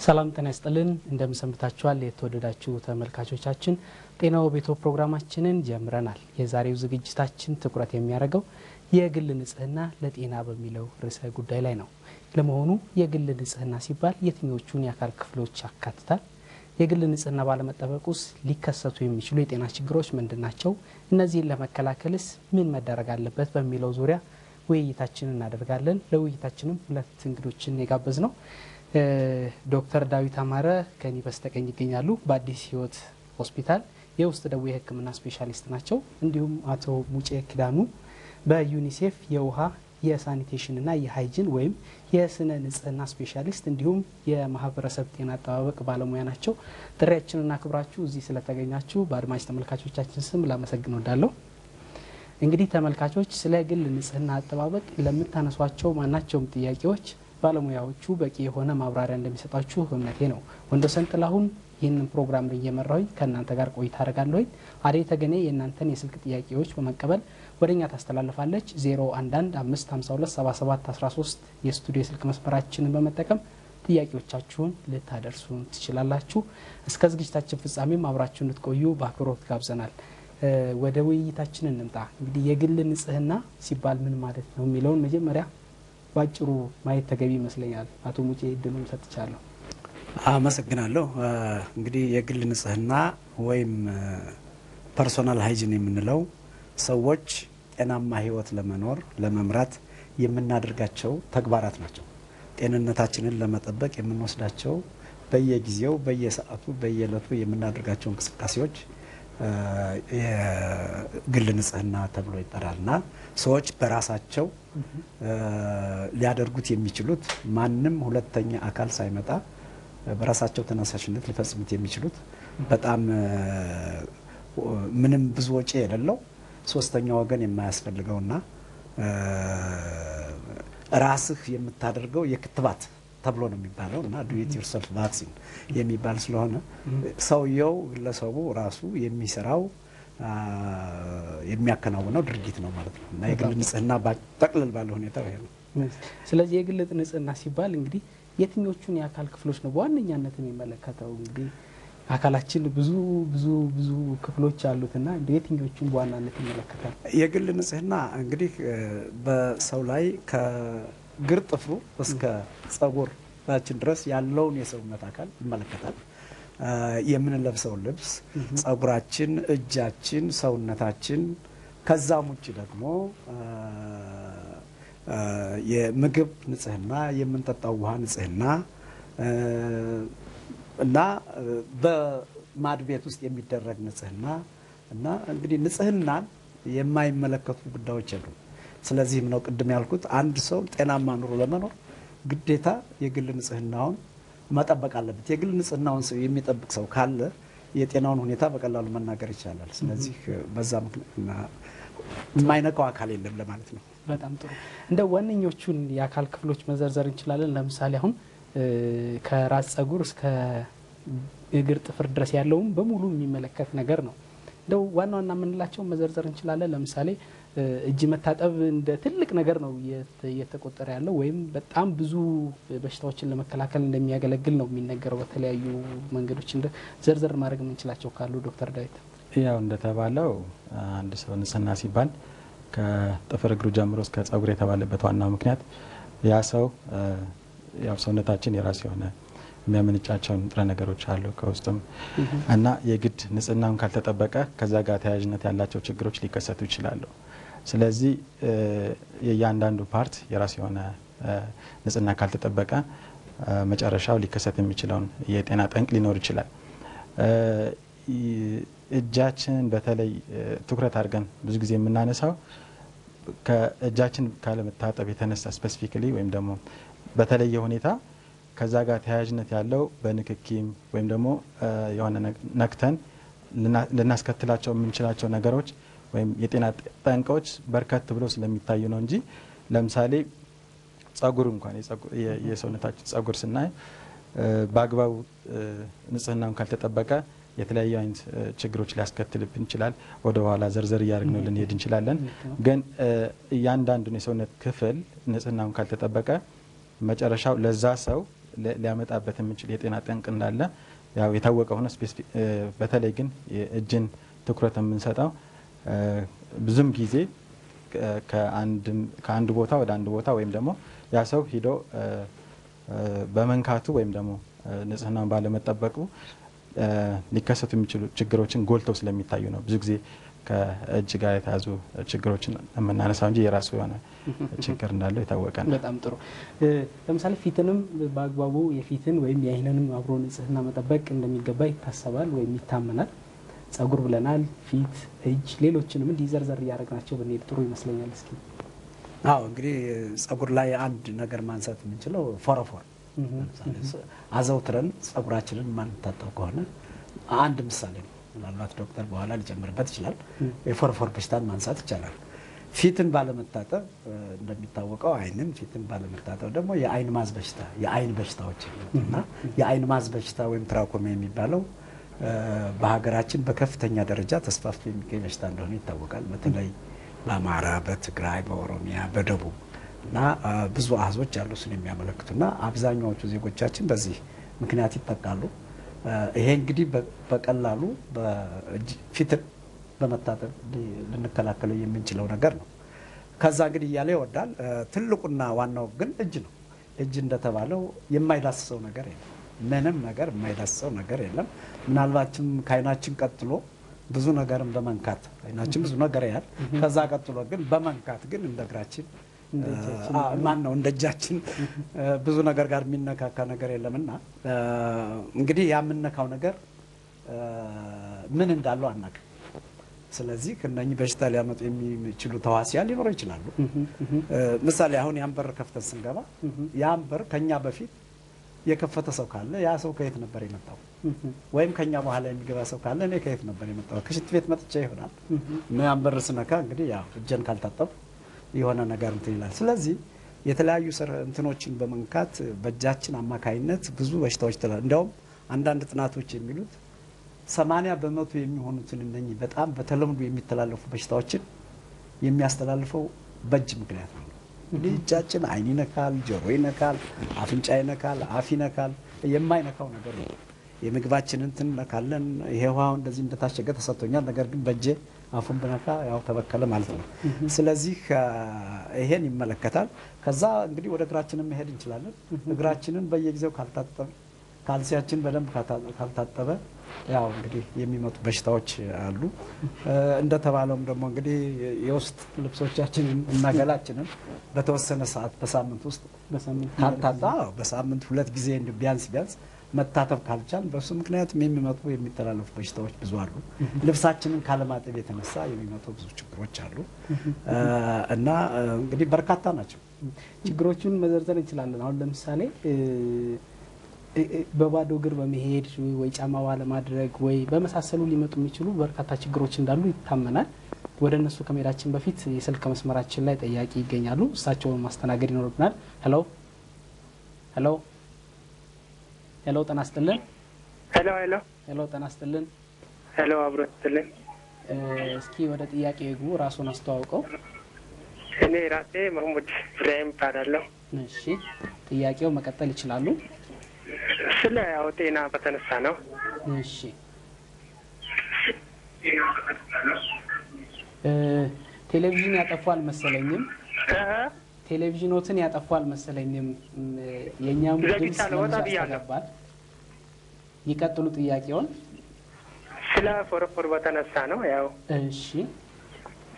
ሰላም ጤና ይስጥልን እንደምሰምታችኋል የተወደዳችሁ ተመልካቾቻችን ጤናው ቤቶ ፕሮግራማችንን ጀምረናል። የዛሬው ዝግጅታችን ትኩረት የሚያደርገው የግል ንጽህና ለጤና በሚለው ርዕሰ ጉዳይ ላይ ነው። ለመሆኑ የግል ንጽህና ሲባል የትኞቹን የአካል ክፍሎች ያካትታል? የግል ንጽህና ባለመጠበቁስ ሊከሰቱ የሚችሉ የጤና ችግሮች ምንድናቸው? እነዚህን ለመከላከልስ ምን መደረግ አለበት በሚለው ዙሪያ ውይይታችንን እናደርጋለን። ለውይይታችንም ሁለት እንግዶችን የጋበዝ ነው። ዶክተር ዳዊት አማረ ከኔ በስተቀኝ ይገኛሉ። በአዲስ ህይወት ሆስፒታል የውስጥ ደዌ ህክምና ስፔሻሊስት ናቸው። እንዲሁም አቶ ሙጬ ኪዳኑ በዩኒሴፍ የውሃ የሳኒቴሽን እና የሃይጂን ወይም የስነ ንጽህና ስፔሻሊስት እንዲሁም የማህበረሰብ ጤና አጠባበቅ ባለሙያ ናቸው። ጥሪያችንና ክብራችሁ እዚህ ስለተገኛችሁ በአድማጭ ተመልካቾቻችን ስም ላመሰግን ወዳለሁ። እንግዲህ ተመልካቾች ስለ ግል ንጽህና አጠባበቅ ለምታነሷቸው ማናቸውም ጥያቄዎች ባለሙያዎቹ በቂ የሆነ ማብራሪያ እንደሚሰጣችሁ እምነቴ ነው። ወንዶሰን ጥላሁን ይህንን ፕሮግራም እየመራሁኝ ከእናንተ ጋር ቆይታ አደርጋለሁ። አዴ ተገኔ የእናንተን የስልክ ጥያቄዎች በመቀበል ወደኛ ታስተላልፋለች። 0115527713 የስቱዲዮ ስልክ መስመራችንን በመጠቀም ጥያቄዎቻችሁን ልታደርሱን ትችላላችሁ። እስከ ዝግጅታችን ፍጻሜም አብራችሁን እንድትቆዩ በአክብሮት ጋብዘናል። ወደ ውይይታችን እንምጣ። እንግዲህ የግል ንጽህና ሲባል ምን ማለት ነው የሚለውን መጀመሪያ ባጭሩ ማየት ተገቢ ይመስለኛል። አቶ ሙጬ እድሉን ሰጥቻለሁ። አመሰግናለሁ። እንግዲህ የግል ንጽህና ወይም ፐርሶናል ሃይጂን የምንለው ሰዎች ጤናማ ህይወት ለመኖር ለመምራት የምናደርጋቸው ተግባራት ናቸው። ጤንነታችንን ለመጠበቅ የምንወስዳቸው በየጊዜው በየሰዓቱ በየዕለቱ የምናደርጋቸው እንቅስቃሴዎች የግል ንጽህና ተብሎ ይጠራልና ሰዎች በራሳቸው ሊያደርጉት የሚችሉት ማንም ሁለተኛ አካል ሳይመጣ በራሳቸው ተነሳሽነት ሊፈጽሙት የሚችሉት በጣም ምንም ብዙ ወጪ የሌለው ሶስተኛ ወገን የማያስፈልገውና ራስህ የምታደርገው የክትባት ተብሎ ነው የሚባለው እና ዱ ኢት ዮርሰልፍ ቫክሲን የሚባል ስለሆነ ሰውየው ግለሰቡ ራሱ የሚሰራው የሚያከናውነው ድርጊት ነው ማለት ነው እና የግል ንጽህና በጠቅለል ባለ ሁኔታ ይሄ ነው። ስለዚህ የግል ንጽህና ሲባል እንግዲህ የትኞቹን የአካል ክፍሎች ነው በዋነኛነት የሚመለከተው? እንግዲህ አካላችን ብዙ ክፍሎች አሉትና የትኞቹን በዋናነት ይመለከታል? የግል ንጽህና እንግዲህ በሰው ላይ ከግር ጥፍሩ እስከ ጸጉራችን ድረስ ያለውን የሰውነት አካል ይመለከታል። የምንለብሰው ልብስ፣ ጸጉራችን፣ እጃችን፣ ሰውነታችን ከዛም ውጭ ደግሞ የምግብ ንጽህና፣ የምንጠጣው ውሃ ንጽህና እና በማድ ቤት ውስጥ የሚደረግ ንጽህና እና እንግዲህ ንጽህናን የማይመለከቱ ጉዳዮች የሉም። ስለዚህም ነው ቅድም ያልኩት አንድ ሰው ጤናማ ኑሮ ለመኖር ግዴታ የግል ንጽህናውን መጠበቅ አለበት። የግል ንጽህናውን ሰው የሚጠብቅ ሰው ካለ የጤናውን ሁኔታ በቀላሉ መናገር ይቻላል። ስለዚህ በዛ ምክንያት የማይነካው አካል የለም ለማለት ነው። በጣም ጥሩ። እንደ ዋነኞቹን የአካል ክፍሎች መዘርዘር እንችላለን። ለምሳሌ አሁን ከራስ ጸጉር እስከ እግር ጥፍር ድረስ ያለውን በሙሉ የሚመለከት ነገር ነው። እንደው ዋና የምንላቸው መዘርዘር እንችላለን። ለምሳሌ እጅ መታጠብ እንደ ትልቅ ነገር ነው እየተቆጠረ ያለው ወይም በጣም ብዙ በሽታዎችን ለመከላከል እንደሚያገለግል ነው የሚነገረው። በተለያዩ መንገዶች እንደ ዘርዘር ማድረግ የምንችላቸው ካሉ ዶክተር ዳዊት? ያው እንደተባለው አንድ ሰው ንጽህና ሲባል ከጥፍር እግሩ ጀምሮ እስከ ጸጉር የተባለበት ዋናው ምክንያት ያ ሰው ያው ሰውነታችን የራሱ የሆነ የሚያመነጫቸው ንጥረ ነገሮች አሉ ከውስጥም እና የግድ ንጽህናውን ካልተጠበቀ ከዛ ጋር ተያያዥነት ያላቸው ችግሮች ሊከሰቱ ይችላሉ። ስለዚህ የእያንዳንዱ ፓርት የራሱ የሆነ ንጽህና ካልተጠበቀ መጨረሻው ሊከሰት የሚችለውን የጤና ጠንቅ ሊኖር ይችላል። እጃችን በተለይ ትኩረት አድርገን ብዙ ጊዜ የምናነሳው ከእጃችን ካለመታጠብ የተነሳ ስፔሲፊካሊ ወይም ደግሞ በተለየ ሁኔታ ከዛ ጋር ተያያዥነት ያለው በንክኪም ወይም ደግሞ የሆነ ነክተን ልናስከትላቸው የምንችላቸው ነገሮች ወይም የጤና ጠንቆች በርከት ብሎ ስለሚታዩ ነው እንጂ ለምሳሌ ጸጉር እንኳን የሰውነታችን ጸጉር ስናይ በአግባቡ ንጽህናውን ካልተጠበቀ የተለያዩ አይነት ችግሮች ሊያስከትልብን ይችላል። ወደ ኋላ ዘርዘር እያደረግነው ልንሄድ እንችላለን። ግን እያንዳንዱን የሰውነት ክፍል ንጽህናውን ካልተጠበቀ መጨረሻው ለዛ ሰው ሊያመጣበት የሚችል የጤና ጠንቅ እንዳለ ያው የታወቀ ሆነ ስፔሲፊክ በተለይ ግን የእጅን ትኩረት የምንሰጠው ብዙም ጊዜ ከአንድ ቦታ ወደ አንድ ቦታ ወይም ደግሞ ያ ሰው ሂዶ በመንካቱ ወይም ደግሞ ንጽህናውን ባለመጠበቁ ሊከሰቱ የሚችሉ ችግሮችን ጎልተው ስለሚታዩ ነው ብዙ ጊዜ ከእጅ ጋር የተያዙ ችግሮችን የምናነሳው እንጂ የራሱ የሆነ ችግር እንዳለው የታወቀ ነው። በጣም ጥሩ። ለምሳሌ ፊትንም በአግባቡ የፊትን ወይም የአይንንም አብሮ ንጽህና መጠበቅ እንደሚገባ ይታሰባል ወይም ይታመናል። ጸጉር ብለናል፣ ፊት፣ እጅ፣ ሌሎችንም እንዲህ ዘርዘር እያደረግናቸው ብንሄድ ጥሩ ይመስለኛል። እስኪ አዎ እንግዲህ ጸጉር ላይ አንድ ነገር ማንሳት የምንችለው ፎረፎር አዘውትረን ጸጉራችንን ማንታጠብ ከሆነ አንድ ምሳሌ ነው። ምናልባት ዶክተር በኋላ ሊጨምርበት ይችላል። የፎረፎር በሽታን ማንሳት ይቻላል። ፊትን ባለመታጠብ እንደሚታወቀው አይንን ፊትን ባለመታጠብ ደግሞ የአይን ማዝ በሽታ የአይን በሽታዎች እና የአይን ማዝ በሽታ ወይም ትራኮማ የሚባለው በሀገራችን በከፍተኛ ደረጃ ተስፋፍቶ የሚገኝ በሽታ እንደሆነ ይታወቃል። በተለይ በአማራ፣ በትግራይ፣ በኦሮሚያ፣ በደቡብ እና ብዙ አሃዞች ያሉ እሱን የሚያመለክቱና አብዛኛዎቹ ዜጎቻችን በዚህ ምክንያት ይጠቃሉ። ይሄ እንግዲህ በቀላሉ ፊትን በመታጠብ ልንከላከለው የምንችለው ነገር ነው። ከዛ እንግዲህ እያለ ይወዳል። ትልቁና ዋናው ግን እጅ ነው። እጅ እንደተባለው የማይዳስሰው ነገር የለም። ምንም ነገር የማይዳስሰው ነገር የለም። ምናልባትም ከአይናችን ቀጥሎ ብዙ ነገርን በመንካት አይናችን ብዙ ነገር ያህል ከዛ ቀጥሎ ግን በመንካት ግን እንደ እግራችን ማን ነው እንደ እጃችን ብዙ ነገር ጋር የሚነካካ ነገር የለምና እንግዲህ ያምነካው ነገር ምን እንዳለው አናውቅም። ስለዚህ ከነኚህ በሽታ ሊያመጡ የሚችሉ ተዋሲያን ሊኖሩ ይችላሉ። ምሳሌ አሁን ያን በር ከፍተን ስንገባ ያን በር ከኛ በፊት የከፈተ ሰው ካለ ያ ሰው ከየት ነበር የመጣው? ወይም ከኛ በኋላ የሚገባ ሰው ካለ እኔ ከየት ነበር የመጣው? ከሽንት ቤት መጥቼ ይሆናል። ያን በር ስነካ እንግዲህ ያው እጄን ካልታጠብ የሆነ ነገር እንትን ይላል። ስለዚህ የተለያዩ እንትኖችን በመንካት በእጃችን አማካይነት ብዙ በሽታዎች እንዲያውም አንዳንድ ጥናቶች የሚሉት 80% የሚሆኑትን እነኚህ በጣም በተለምዶ የሚተላለፉ በሽታዎችን የሚያስተላልፈው በእጅ ምክንያት ነው። እንግዲህ እጃችን አይን ይነካል፣ ጆሮ ይነካል፣ አፍንጫ ይነካል፣ አፍ ይነካል። የማይነካው ነገር ነው። የምግባችንን እንትን ነካለን። ይሄ ውሃው እንደዚህ እንደታሸገ ተሰጥቶኛል፣ ነገር ግን በእጄ አፉን ብነካ ያው ተበከለ ማለት ነው። ስለዚህ ይሄን ይመለከታል። ከዛ እንግዲህ ወደ እግራችንን መሄድ እንችላለን። እግራችንን በየጊዜው ካልታጠበ ካልሲያችን በደንብ ካልታጠበ ያው እንግዲህ የሚመጡ በሽታዎች አሉ። እንደተባለውም ደግሞ እንግዲህ የውስጥ ልብሶቻችንን እና ገላችንን በተወሰነ ሰዓት በሳምንት ውስጥ ካልታጠበ በሳምንት 2 ጊዜ ቢያንስ መታጠብ ካልቻል በሱ ምክንያት የሚመጡ የሚተላለፉ በሽታዎች ብዙ አሉ። ልብሳችንን ካለማጠብ የተነሳ የሚመጡ ብዙ ችግሮች አሉ እና እንግዲህ በርካታ ናቸው። ችግሮቹን መዘርዘር እንችላለን። አሁን ለምሳሌ በባዶ እግር በመሄድ ወይ ጫማ ባለማድረግ ወይ በመሳሰሉ ሊመጡ የሚችሉ በርካታ ችግሮች እንዳሉ ይታመናል። ወደ እነሱ ከመሄዳችን በፊት የስልክ መስመራችን ላይ ጠያቂ ይገኛሉ። እሳቸውን ማስተናገድ ይኖርብናል። ሄሎ ሄሎ ሄሎ፣ ጤና ይስጥልን። ሄሎ ሄሎ ሄሎ፣ ጤና ይስጥልን። ሄሎ፣ አብሮ ይስጥልን። እስኪ ወደ ጥያቄው ይግቡ። ራሱን አስተዋውቀው። እኔ ራሴ መሐመድ ኢብራሂም እባላለሁ። እሺ፣ ጥያቄው መቀጠል ይችላሉ። ስለ ያው ጤና በተነሳ ነው። እሺ፣ ቴሌቪዥን ያጠፋል መሰለኝም። ቴሌቪዥኖትን ያጠፋል መሰለኝም። የኛም ድምጽ ያስተጋባል። ይቀጥሉ ጥያቄውን። ስለ ፎረፎር በተነሳ ነው ያው። እሺ፣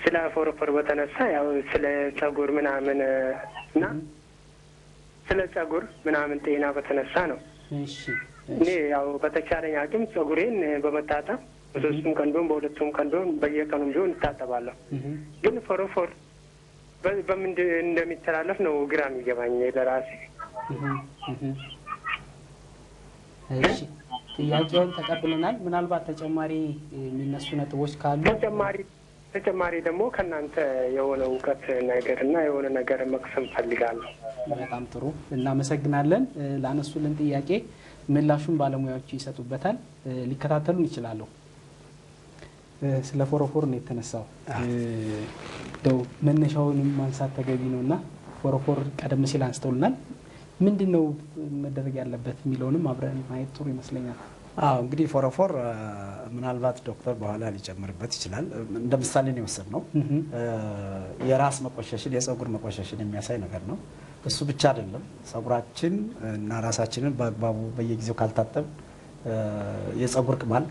ስለ ፎረፎር በተነሳ ያው ስለ ጸጉር ምናምን እና ስለ ጸጉር ምናምን ጤና በተነሳ ነው። እሺ፣ እኔ ያው በተቻለኝ አቅም ጸጉሬን በመታጠብ በሶስቱም ቀንዶን በሁለቱም ቀንዶን በየቀኑም ቢሆን እታጠባለሁ። ግን ፎረፎር በምን እንደሚተላለፍ ነው ግራ የሚገባኝ ለራሴ። እሺ፣ ጥያቄውን ተቀብለናል። ምናልባት ተጨማሪ የሚነሱ ነጥቦች ካሉ ተጨማሪ ደግሞ ከእናንተ የሆነ እውቀት ነገር እና የሆነ ነገር መቅሰም ፈልጋለሁ። በጣም ጥሩ፣ እናመሰግናለን። ላነሱልን ጥያቄ ምላሹን ባለሙያዎቹ ይሰጡበታል። ሊከታተሉን ይችላሉ። ስለ ፎረፎር ነው የተነሳው። ደው መነሻውንም ማንሳት ተገቢ ነውና ፎረፎር ቀደም ሲል አንስተውልናል። ምንድነው መደረግ ያለበት የሚለውንም አብረን ማየት ጥሩ ይመስለኛል። እንግዲህ ፎረፎር ምናልባት ዶክተር በኋላ ሊጨምርበት ይችላል። እንደ ምሳሌ ነው የወሰድነው። የራስ መቆሸሽን የፀጉር መቆሸሽን የሚያሳይ ነገር ነው። እሱ ብቻ አይደለም፣ ፀጉራችን እና ራሳችንን በአግባቡ በየጊዜው ካልታጠብ የፀጉር ቅማል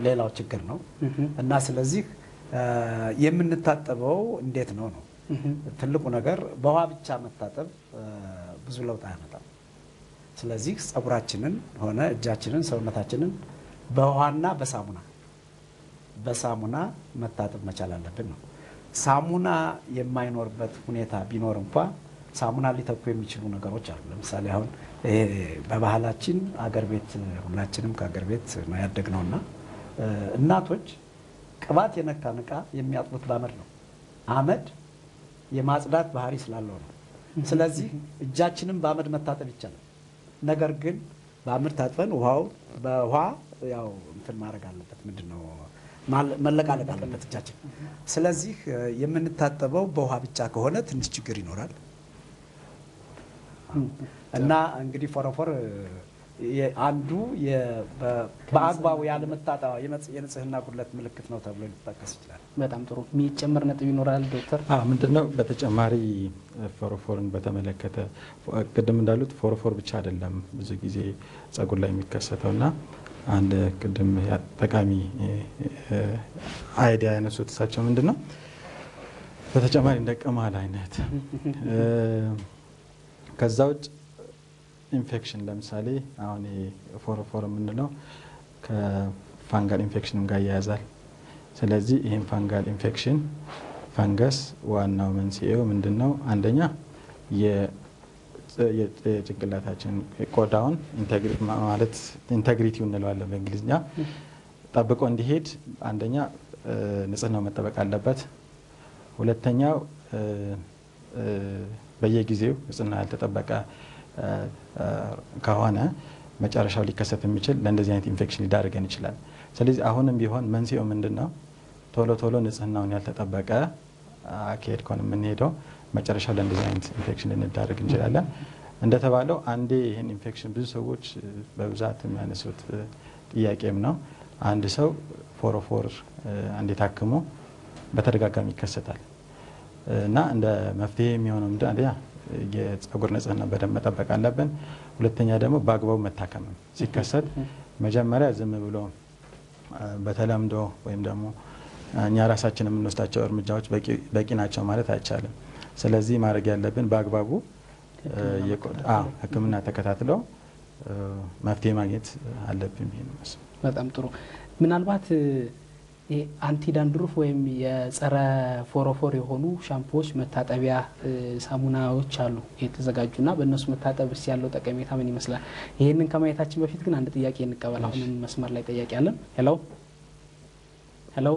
ሌላው ችግር ነው እና ስለዚህ የምንታጠበው እንዴት ነው ነው ትልቁ ነገር። በውሃ ብቻ መታጠብ ብዙ ለውጥ አያመጣም። ስለዚህ ፀጉራችንን ሆነ እጃችንን ሰውነታችንን በውሃና በሳሙና መታጠብ መቻል አለብን ነው። ሳሙና የማይኖርበት ሁኔታ ቢኖር እንኳ ሳሙና ሊተኩ የሚችሉ ነገሮች አሉ። ለምሳሌ አሁን በባህላችን አገር ቤት ሁላችንም ከአገር ቤት ነው ያደግነውና እናቶች ቅባት የነካን ዕቃ የሚያጥቡት በአመድ ነው። አመድ የማጽዳት ባህሪ ስላለው ነው። ስለዚህ እጃችንን በአመድ መታጠብ ይቻላል። ነገር ግን በአመድ ታጥበን በውሃ ያው እንትን ማድረግ አለበት፣ ምንድነው መለቃለቅ አለበት እጃችን። ስለዚህ የምንታጠበው በውሃ ብቻ ከሆነ ትንሽ ችግር ይኖራል እና እንግዲህ ፎረፎር አንዱ በአግባቡ ያለመታጠብ የንጽህና ጉድለት ምልክት ነው ተብሎ ሊጠቀስ ይችላል። በጣም ጥሩ። የሚጨመር ነጥብ ይኖራል ዶክተር? ምንድነው በተጨማሪ ፎረፎርን በተመለከተ ቅድም እንዳሉት ፎረፎር ብቻ አይደለም ብዙ ጊዜ ጸጉር ላይ የሚከሰተውና አንድ ቅድም ጠቃሚ አይዲያ ያነሱት እሳቸው ምንድነው በተጨማሪ እንደ ቅማል አይነት ከዛ ውጭ ኢንፌክሽን ለምሳሌ አሁን ፎረፎር የምንለው ከፋንጋል ኢንፌክሽንም ጋር ያያዛል። ስለዚህ ይህን ፋንጋል ኢንፌክሽን ፈንገስ ዋናው መንስኤው ምንድነው? አንደኛ የጭንቅላታችን ቆዳውን ማለት ኢንቴግሪቲው እንለዋለን በእንግሊዝኛ ጠብቆ እንዲሄድ አንደኛ ንጽህናው መጠበቅ አለበት። ሁለተኛው በየጊዜው ንጽህና ያልተጠበቀ ከሆነ መጨረሻው ሊከሰት የሚችል ለእንደዚህ አይነት ኢንፌክሽን ሊዳርገን ይችላል። ስለዚህ አሁንም ቢሆን መንስኤው ምንድነው? ቶሎ ንጽህናውን ያልተጠበቀ አካሄድ ከሆነ የምንሄደው መጨረሻው ለእንደዚህ አይነት ኢንፌክሽን ልንዳርግ እንችላለን። እንደተባለው አንዴ ይህን ኢንፌክሽን ብዙ ሰዎች በብዛት የሚያነሱት ጥያቄም ነው። አንድ ሰው ፎረፎር አንዴ ታክሞ በተደጋጋሚ ይከሰታል እና እንደ መፍትሄ የሚሆነው አንደኛ የፀጉር ንጽህና በደንብ መጠበቅ አለብን። ሁለተኛ ደግሞ በአግባቡ መታከም ሲከሰት መጀመሪያ ዝም ብሎ በተለምዶ ወይም ደግሞ እኛ ራሳችን የምንወስዳቸው እርምጃዎች በቂ ናቸው ማለት አይቻልም። ስለዚህ ማድረግ ያለብን በአግባቡ ሕክምና ተከታትለው መፍትሄ ማግኘት አለብን። ይሄ ነው። በጣም ጥሩ። ምናልባት አንቲ ዳንድሩፍ ወይም የጸረ ፎረፎር የሆኑ ሻምፖዎች፣ መታጠቢያ ሳሙናዎች አሉ የተዘጋጁና በእነሱ መታጠብስ ያለው ጠቀሜታ ምን ይመስላል? ይሄንን ከማየታችን በፊት ግን አንድ ጥያቄ እንቀበል። አሁንም መስመር ላይ ጥያቄ አለን። ሄሎ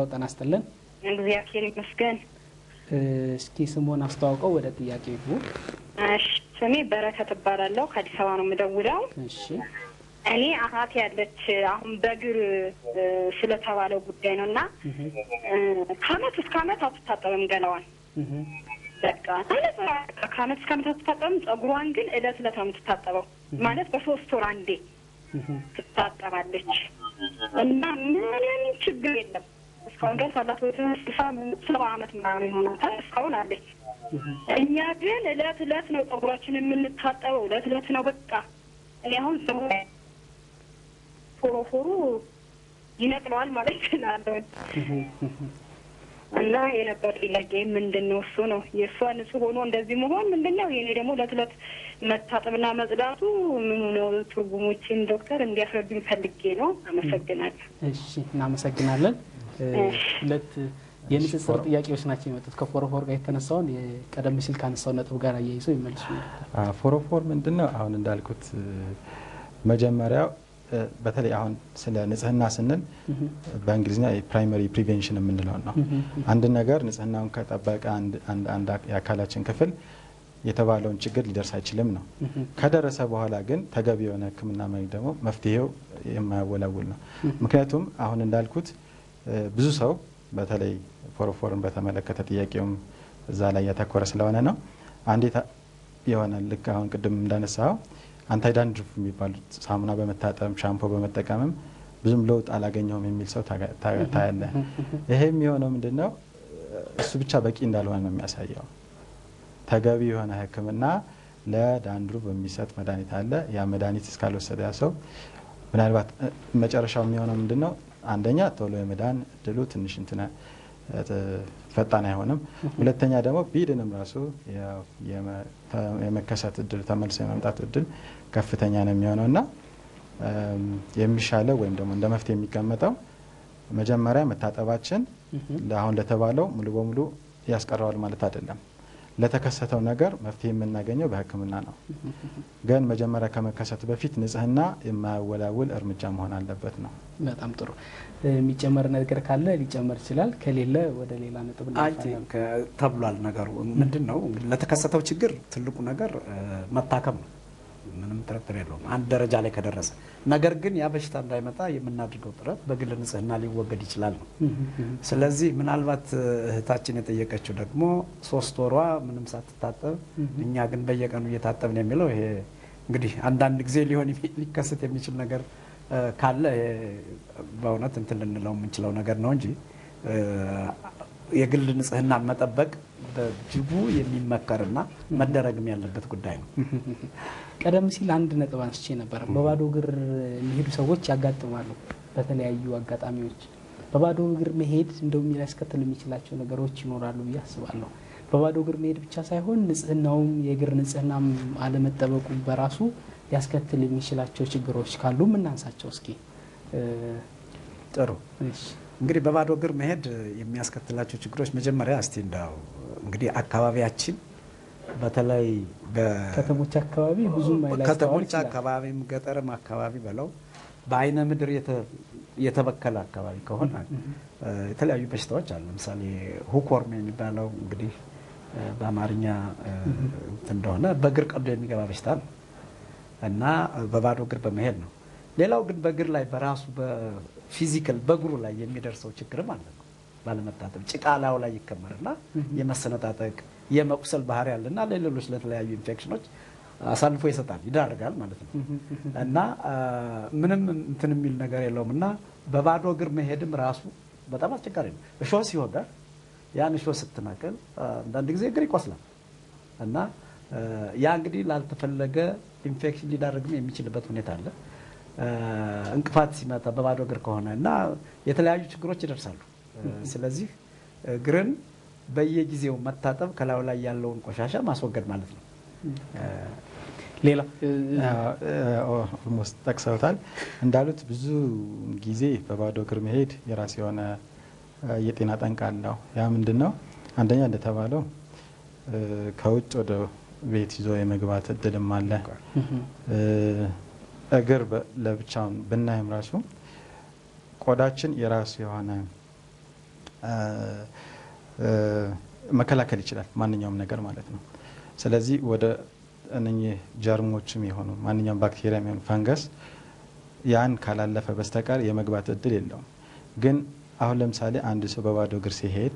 ጤና ይስጥልን። እግዚአብሔር ይመስገን። እስኪ ስሞን አስተዋውቀው ወደ ጥያቄው ይግቡ። እሺ፣ ስሜ በረከት እባላለሁ። ከአዲስ አበባ ነው የምደውለው። እሺ፣ እኔ አሃት ያለች አሁን በእግር ስለተባለው ጉዳይ ነው እና ከአመት እስከ አመት አትታጠብም ገላዋን። በቃ ከአመት እስከ አመት አትታጠብም። ጸጉሯን ግን እለት ነው የምትታጠበው። ማለት በ3 ወር አንዴ ትታጠባለች እና ምንም ችግር የለም። እስካሁን ድረስ አላት። ወደ 60 አመት ምናምን ይሆናታል። እስካሁን አለች። እኛ ግን እለት ነው ጸጉራችን የምንታጠበው። እለት ነው በቃ። እኔ አሁን ፎረፎሩ ይነቅለዋል ማለት ይችላለሁ እና የነበር ጥያቄ ምንድነው? እሱ ነው የእሷ ንጹህ ሆኖ እንደዚህ መሆን ምንድነው? የኔ ደግሞ እለት መታጠብና መጽዳቱ ምኑ ነው? ትርጉሞችን ዶክተር እንዲያስረዱኝ ፈልጌ ነው። አመሰግናለሁ። እሺ፣ እናመሰግናለን። ሁለት የንጽጽር ጥያቄዎች ናቸው የመጡት ከፎረፎር ጋር የተነሳውን ቀደም ሲል ካነሳው ነጥብ ጋር አያይዘው ይመልሱ። ፎረፎር ምንድነው? አሁን እንዳልኩት መጀመሪያው በተለይ አሁን ስለ ንጽህና ስንል በእንግሊዝኛ ፕራይመሪ ፕሪቬንሽን የምንለው ነው። አንድ ነገር ንጽህናውን ከጠበቀ አንድ የአካላችን ክፍል የተባለውን ችግር ሊደርስ አይችልም ነው። ከደረሰ በኋላ ግን ተገቢ የሆነ ሕክምና ማግኘት ደግሞ መፍትሄው የማያወላውል ነው። ምክንያቱም አሁን እንዳልኩት ብዙ ሰው በተለይ ፎረፎርን በተመለከተ ጥያቄውም እዛ ላይ ያተኮረ ስለሆነ ነው። ይሆናል። ልክ አሁን ቅድም እንዳነሳው አንታይ ዳንድሩፍ የሚባሉት ሳሙና በመታጠብ ሻምፖ በመጠቀምም ብዙም ለውጥ አላገኘውም የሚል ሰው ታያለ። ይሄ የሚሆነው ምንድነው እሱ ብቻ በቂ እንዳልሆነ ነው የሚያሳየው። ተገቢ የሆነ ሕክምና ለዳንድሩፍ በሚሰጥ መድኃኒት አለ። ያ መድኃኒት እስካልወሰደ ያ ሰው ምናልባት መጨረሻው የሚሆነው ምንድነው አንደኛ ቶሎ የመዳን እድሉ ትንሽ እንትና ፈጣን አይሆንም። ሁለተኛ ደግሞ ቢድንም ራሱ የመከሰት እድል ተመልሶ የመምጣት እድል ከፍተኛ ነው የሚሆነውና የሚሻለው ወይም ደግሞ እንደ መፍትሄ የሚቀመጠው መጀመሪያ መታጠባችን አሁን ለተባለው ሙሉ በሙሉ ያስቀረዋል ማለት አይደለም። ለተከሰተው ነገር መፍትሄ የምናገኘው በሕክምና ነው። ግን መጀመሪያ ከመከሰቱ በፊት ንጽህና የማያወላውል እርምጃ መሆን አለበት ነው። በጣም ጥሩ። የሚጨመር ነገር ካለ ሊጨመር ይችላል፣ ከሌለ ወደ ሌላ ነጥብ እናልፋለን። ተብሏል ነገሩ ምንድነው? ለተከሰተው ችግር ትልቁ ነገር መታከም ነው። ምንም ጥርጥር የለውም አንድ ደረጃ ላይ ከደረሰ። ነገር ግን ያ በሽታ እንዳይመጣ የምናደርገው ጥረት በግል ንጽህና ሊወገድ ይችላል ነው። ስለዚህ ምናልባት እህታችን የጠየቀችው ደግሞ 3 ወሯ ምንም ሳትታጠብ እኛ ግን በየቀኑ እየታጠብን የሚለው ይሄ እንግዲህ አንዳንድ ጊዜ ሊከሰት የሚችል ነገር ካለ በእውነት እንትን ልንለው የምንችለው ነገር ነው እንጂ የግል ንጽህናን መጠበቅ በእጅጉ የሚመከርና መደረግም ያለበት ጉዳይ ነው። ቀደም ሲል አንድ ነጥብ አንስቼ ነበር። በባዶ እግር የሚሄዱ ሰዎች ያጋጥማሉ። በተለያዩ አጋጣሚዎች በባዶ እግር መሄድ እንደው ሊያስከትል የሚችላቸው ነገሮች ይኖራሉ ብዬ አስባለሁ። በባዶ እግር መሄድ ብቻ ሳይሆን ንጽህናውም የእግር ንጽህናም አለመጠበቁ በራሱ ሊያስከትል የሚችላቸው ችግሮች ካሉ እናንሳቸው እስኪ። ጥሩ። እንግዲህ በባዶ እግር መሄድ የሚያስከትላቸው ችግሮች መጀመሪያ እስቲ እንዳው እንግዲህ አካባቢያችን በተለይ በከተሞች አካባቢ ብዙም አይላስተዋል ከተሞች አካባቢም ገጠርም አካባቢ በለው በአይነ ምድር የተበከለ አካባቢ ከሆነ የተለያዩ በሽታዎች አሉ። ለምሳሌ ሁኮርም የሚባለው እንግዲህ በአማርኛ እንደሆነ በእግር ቀዶ የሚገባ በሽታ ነው እና በባዶ እግር በመሄድ ነው። ሌላው ግን በእግር ላይ በራሱ በፊዚካል በእግሩ ላይ የሚደርሰው ችግርም አለ። ባለመታጠብ ጭቃ ላዩ ላይ ይከመርና የመሰነጣጠቅ የመቁሰል ባህሪ ያለና ለሌሎች ለተለያዩ ኢንፌክሽኖች አሳልፎ ይሰጣል፣ ይዳርጋል ማለት ነው እና ምንም እንትን የሚል ነገር የለውም እና በባዶ እግር መሄድም ራሱ በጣም አስቸጋሪ ነው። እሾህ ሲወጋ ያን እሾህ ስትነቅል አንዳንድ ጊዜ እግር ይቆስላል እና ያ እንግዲህ ላልተፈለገ ኢንፌክሽን ሊዳርግም የሚችልበት ሁኔታ አለ። እንቅፋት ሲመጣ በባዶ እግር ከሆነ እና የተለያዩ ችግሮች ይደርሳሉ። ስለዚህ እግርን በየጊዜው መታጠብ ከላዩ ላይ ያለውን ቆሻሻ ማስወገድ ማለት ነው። ሌላ ኦልሞስት ጠቅሰውታል እንዳሉት ብዙ ጊዜ በባዶ እግር መሄድ የራስ የሆነ የጤና ጠንቅ አለው። ያ ምንድነው? አንደኛ እንደተባለው ከውጭ ወደ ቤት ይዞ የመግባት እድልም አለ። እግር ለብቻውን ብናይም ራሱ ቆዳችን የራሱ የሆነ መከላከል ይችላል ማንኛውም ነገር ማለት ነው። ስለዚህ ወደ እነኚህ ጀርሞችም የሆኑ ማንኛውም ባክቴሪያም የሆኑ ፈንገስ ያን ካላለፈ በስተቀር የመግባት እድል የለውም። ግን አሁን ለምሳሌ አንድ ሰው በባዶ እግር ሲሄድ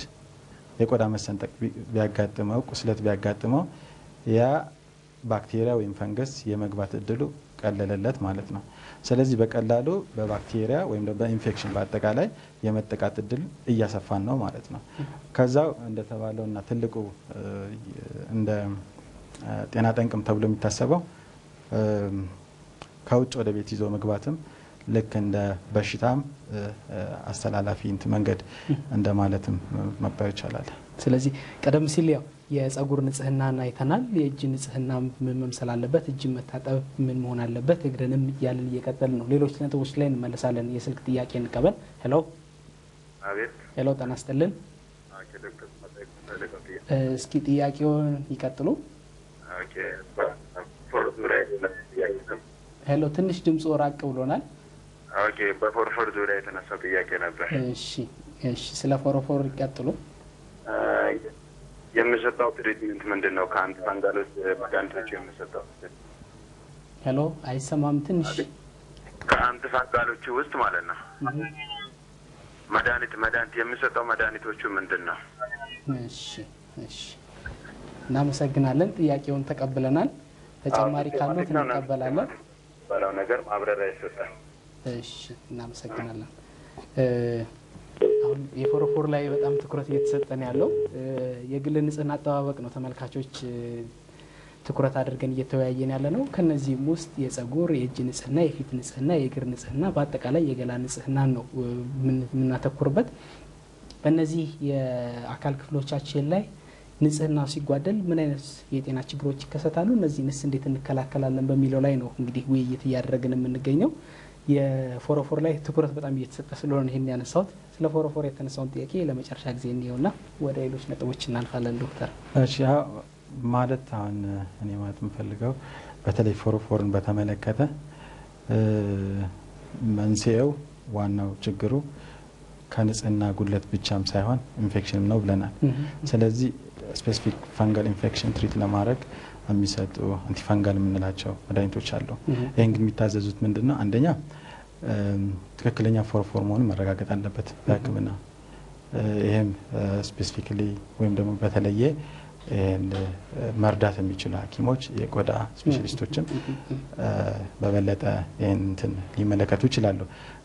የቆዳ መሰንጠቅ ቢያጋጥመው ቁስለት ቢያጋጥመው ያ ባክቴሪያ ወይም ፈንገስ የመግባት እድሉ ቀለለለት ማለት ነው። ስለዚህ በቀላሉ በባክቴሪያ ወይም በኢንፌክሽን በአጠቃላይ የመጠቃት እድል እያሰፋን ነው ማለት ነው። ከዛው እንደተባለውና ትልቁ እንደ ጤና ጠንቅም ተብሎ የሚታሰበው ከውጭ ወደ ቤት ይዞ መግባትም ልክ እንደ በሽታም አስተላላፊ መንገድ እንደማለትም መቁጠር ይቻላል። ስለዚህ ቀደም ሲል ያው የጸጉር ንጽህናን አይተናል። የእጅ ንጽህና ምን መምሰል አለበት፣ እጅ መታጠብ ምን መሆን አለበት፣ እግርንም እያልን እየቀጠልን ነው። ሌሎች ነጥቦች ላይ እንመለሳለን። የስልክ ጥያቄ እንቀበል። ሄሎ። አቤት። ሄሎ፣ ጤና ይስጥልን። እስኪ ጥያቄውን ይቀጥሉ። ሄሎ፣ ትንሽ ድምጽ ራቅ ብሎናል። ኦኬ፣ በፎርፎር ዙሪያ የተነሳው ጥያቄ ነበር። እሺ፣ እሺ፣ ስለ ፎርፎር ይቀጥሉ። የምሰጠው ትሪትመንት ምንድን ነው? ከአንድ ፈንጋሎች መድኃኒቶች የምሰጠው። ሄሎ፣ አይሰማም ትንሽ። ከአንድ ፈንጋሎች ውስጥ ማለት ነው መድኃኒት የምሰጠው መድኃኒቶቹ ምንድን ነው? እሺ፣ እሺ፣ እናመሰግናለን። ጥያቄውን ተቀብለናል። ተጨማሪ ካሉት እንቀበላለን። ባለው ነገር ማብራሪያ ይሰጣል። እሺ እናመሰግናለን። አሁን የፎሮፎር ላይ በጣም ትኩረት እየተሰጠን ያለው የግል ንጽህና አጠባበቅ ነው። ተመልካቾች ትኩረት አድርገን እየተወያየን ያለ ነው። ከነዚህም ውስጥ የጸጉር፣ የእጅ ንጽህና፣ የፊት ንጽህና፣ የእግር ንጽህና በአጠቃላይ የገላ ንጽህና ነው የምናተኩርበት። በእነዚህ የአካል ክፍሎቻችን ላይ ንጽህናው ሲጓደል ምን አይነት የጤና ችግሮች ይከሰታሉ? እነዚህንስ እንዴት እንከላከላለን በሚለው ላይ ነው እንግዲህ ውይይት እያደረግን የምንገኘው። የፎሮፎር ላይ ትኩረት በጣም እየተሰጠ ስለሆነ ይሄን ያነሳሁት። ስለ ፎሮፎር የተነሳውን ጥያቄ ለመጨረሻ ጊዜ እንየውና ወደ ሌሎች ነጥቦች እናልፋለን። ዶክተር እሺ ማለት አሁን እኔ ማለት የምፈልገው በተለይ ፎሮፎርን በተመለከተ መንስኤው ዋናው ችግሩ ከንጽህና ጉድለት ብቻም ሳይሆን ኢንፌክሽንም ነው ብለናል። ስለዚህ ስፔሲፊክ ፈንጋል ኢንፌክሽን ትሪት ለማድረግ የሚሰጡ አንቲፋንጋል የምንላቸው መድኃኒቶች አሉ። ይህን ግን የሚታዘዙት ምንድነው? አንደኛ ትክክለኛ ፎሮፎር መሆኑን መረጋገጥ አለበት በሕክምና። ይህም ስፔሲፊካሊ ወይም ደግሞ በተለየ መርዳት የሚችሉ ሐኪሞች የቆዳ ስፔሻሊስቶችም በበለጠ ይህን እንትን ሊመለከቱ ይችላሉ።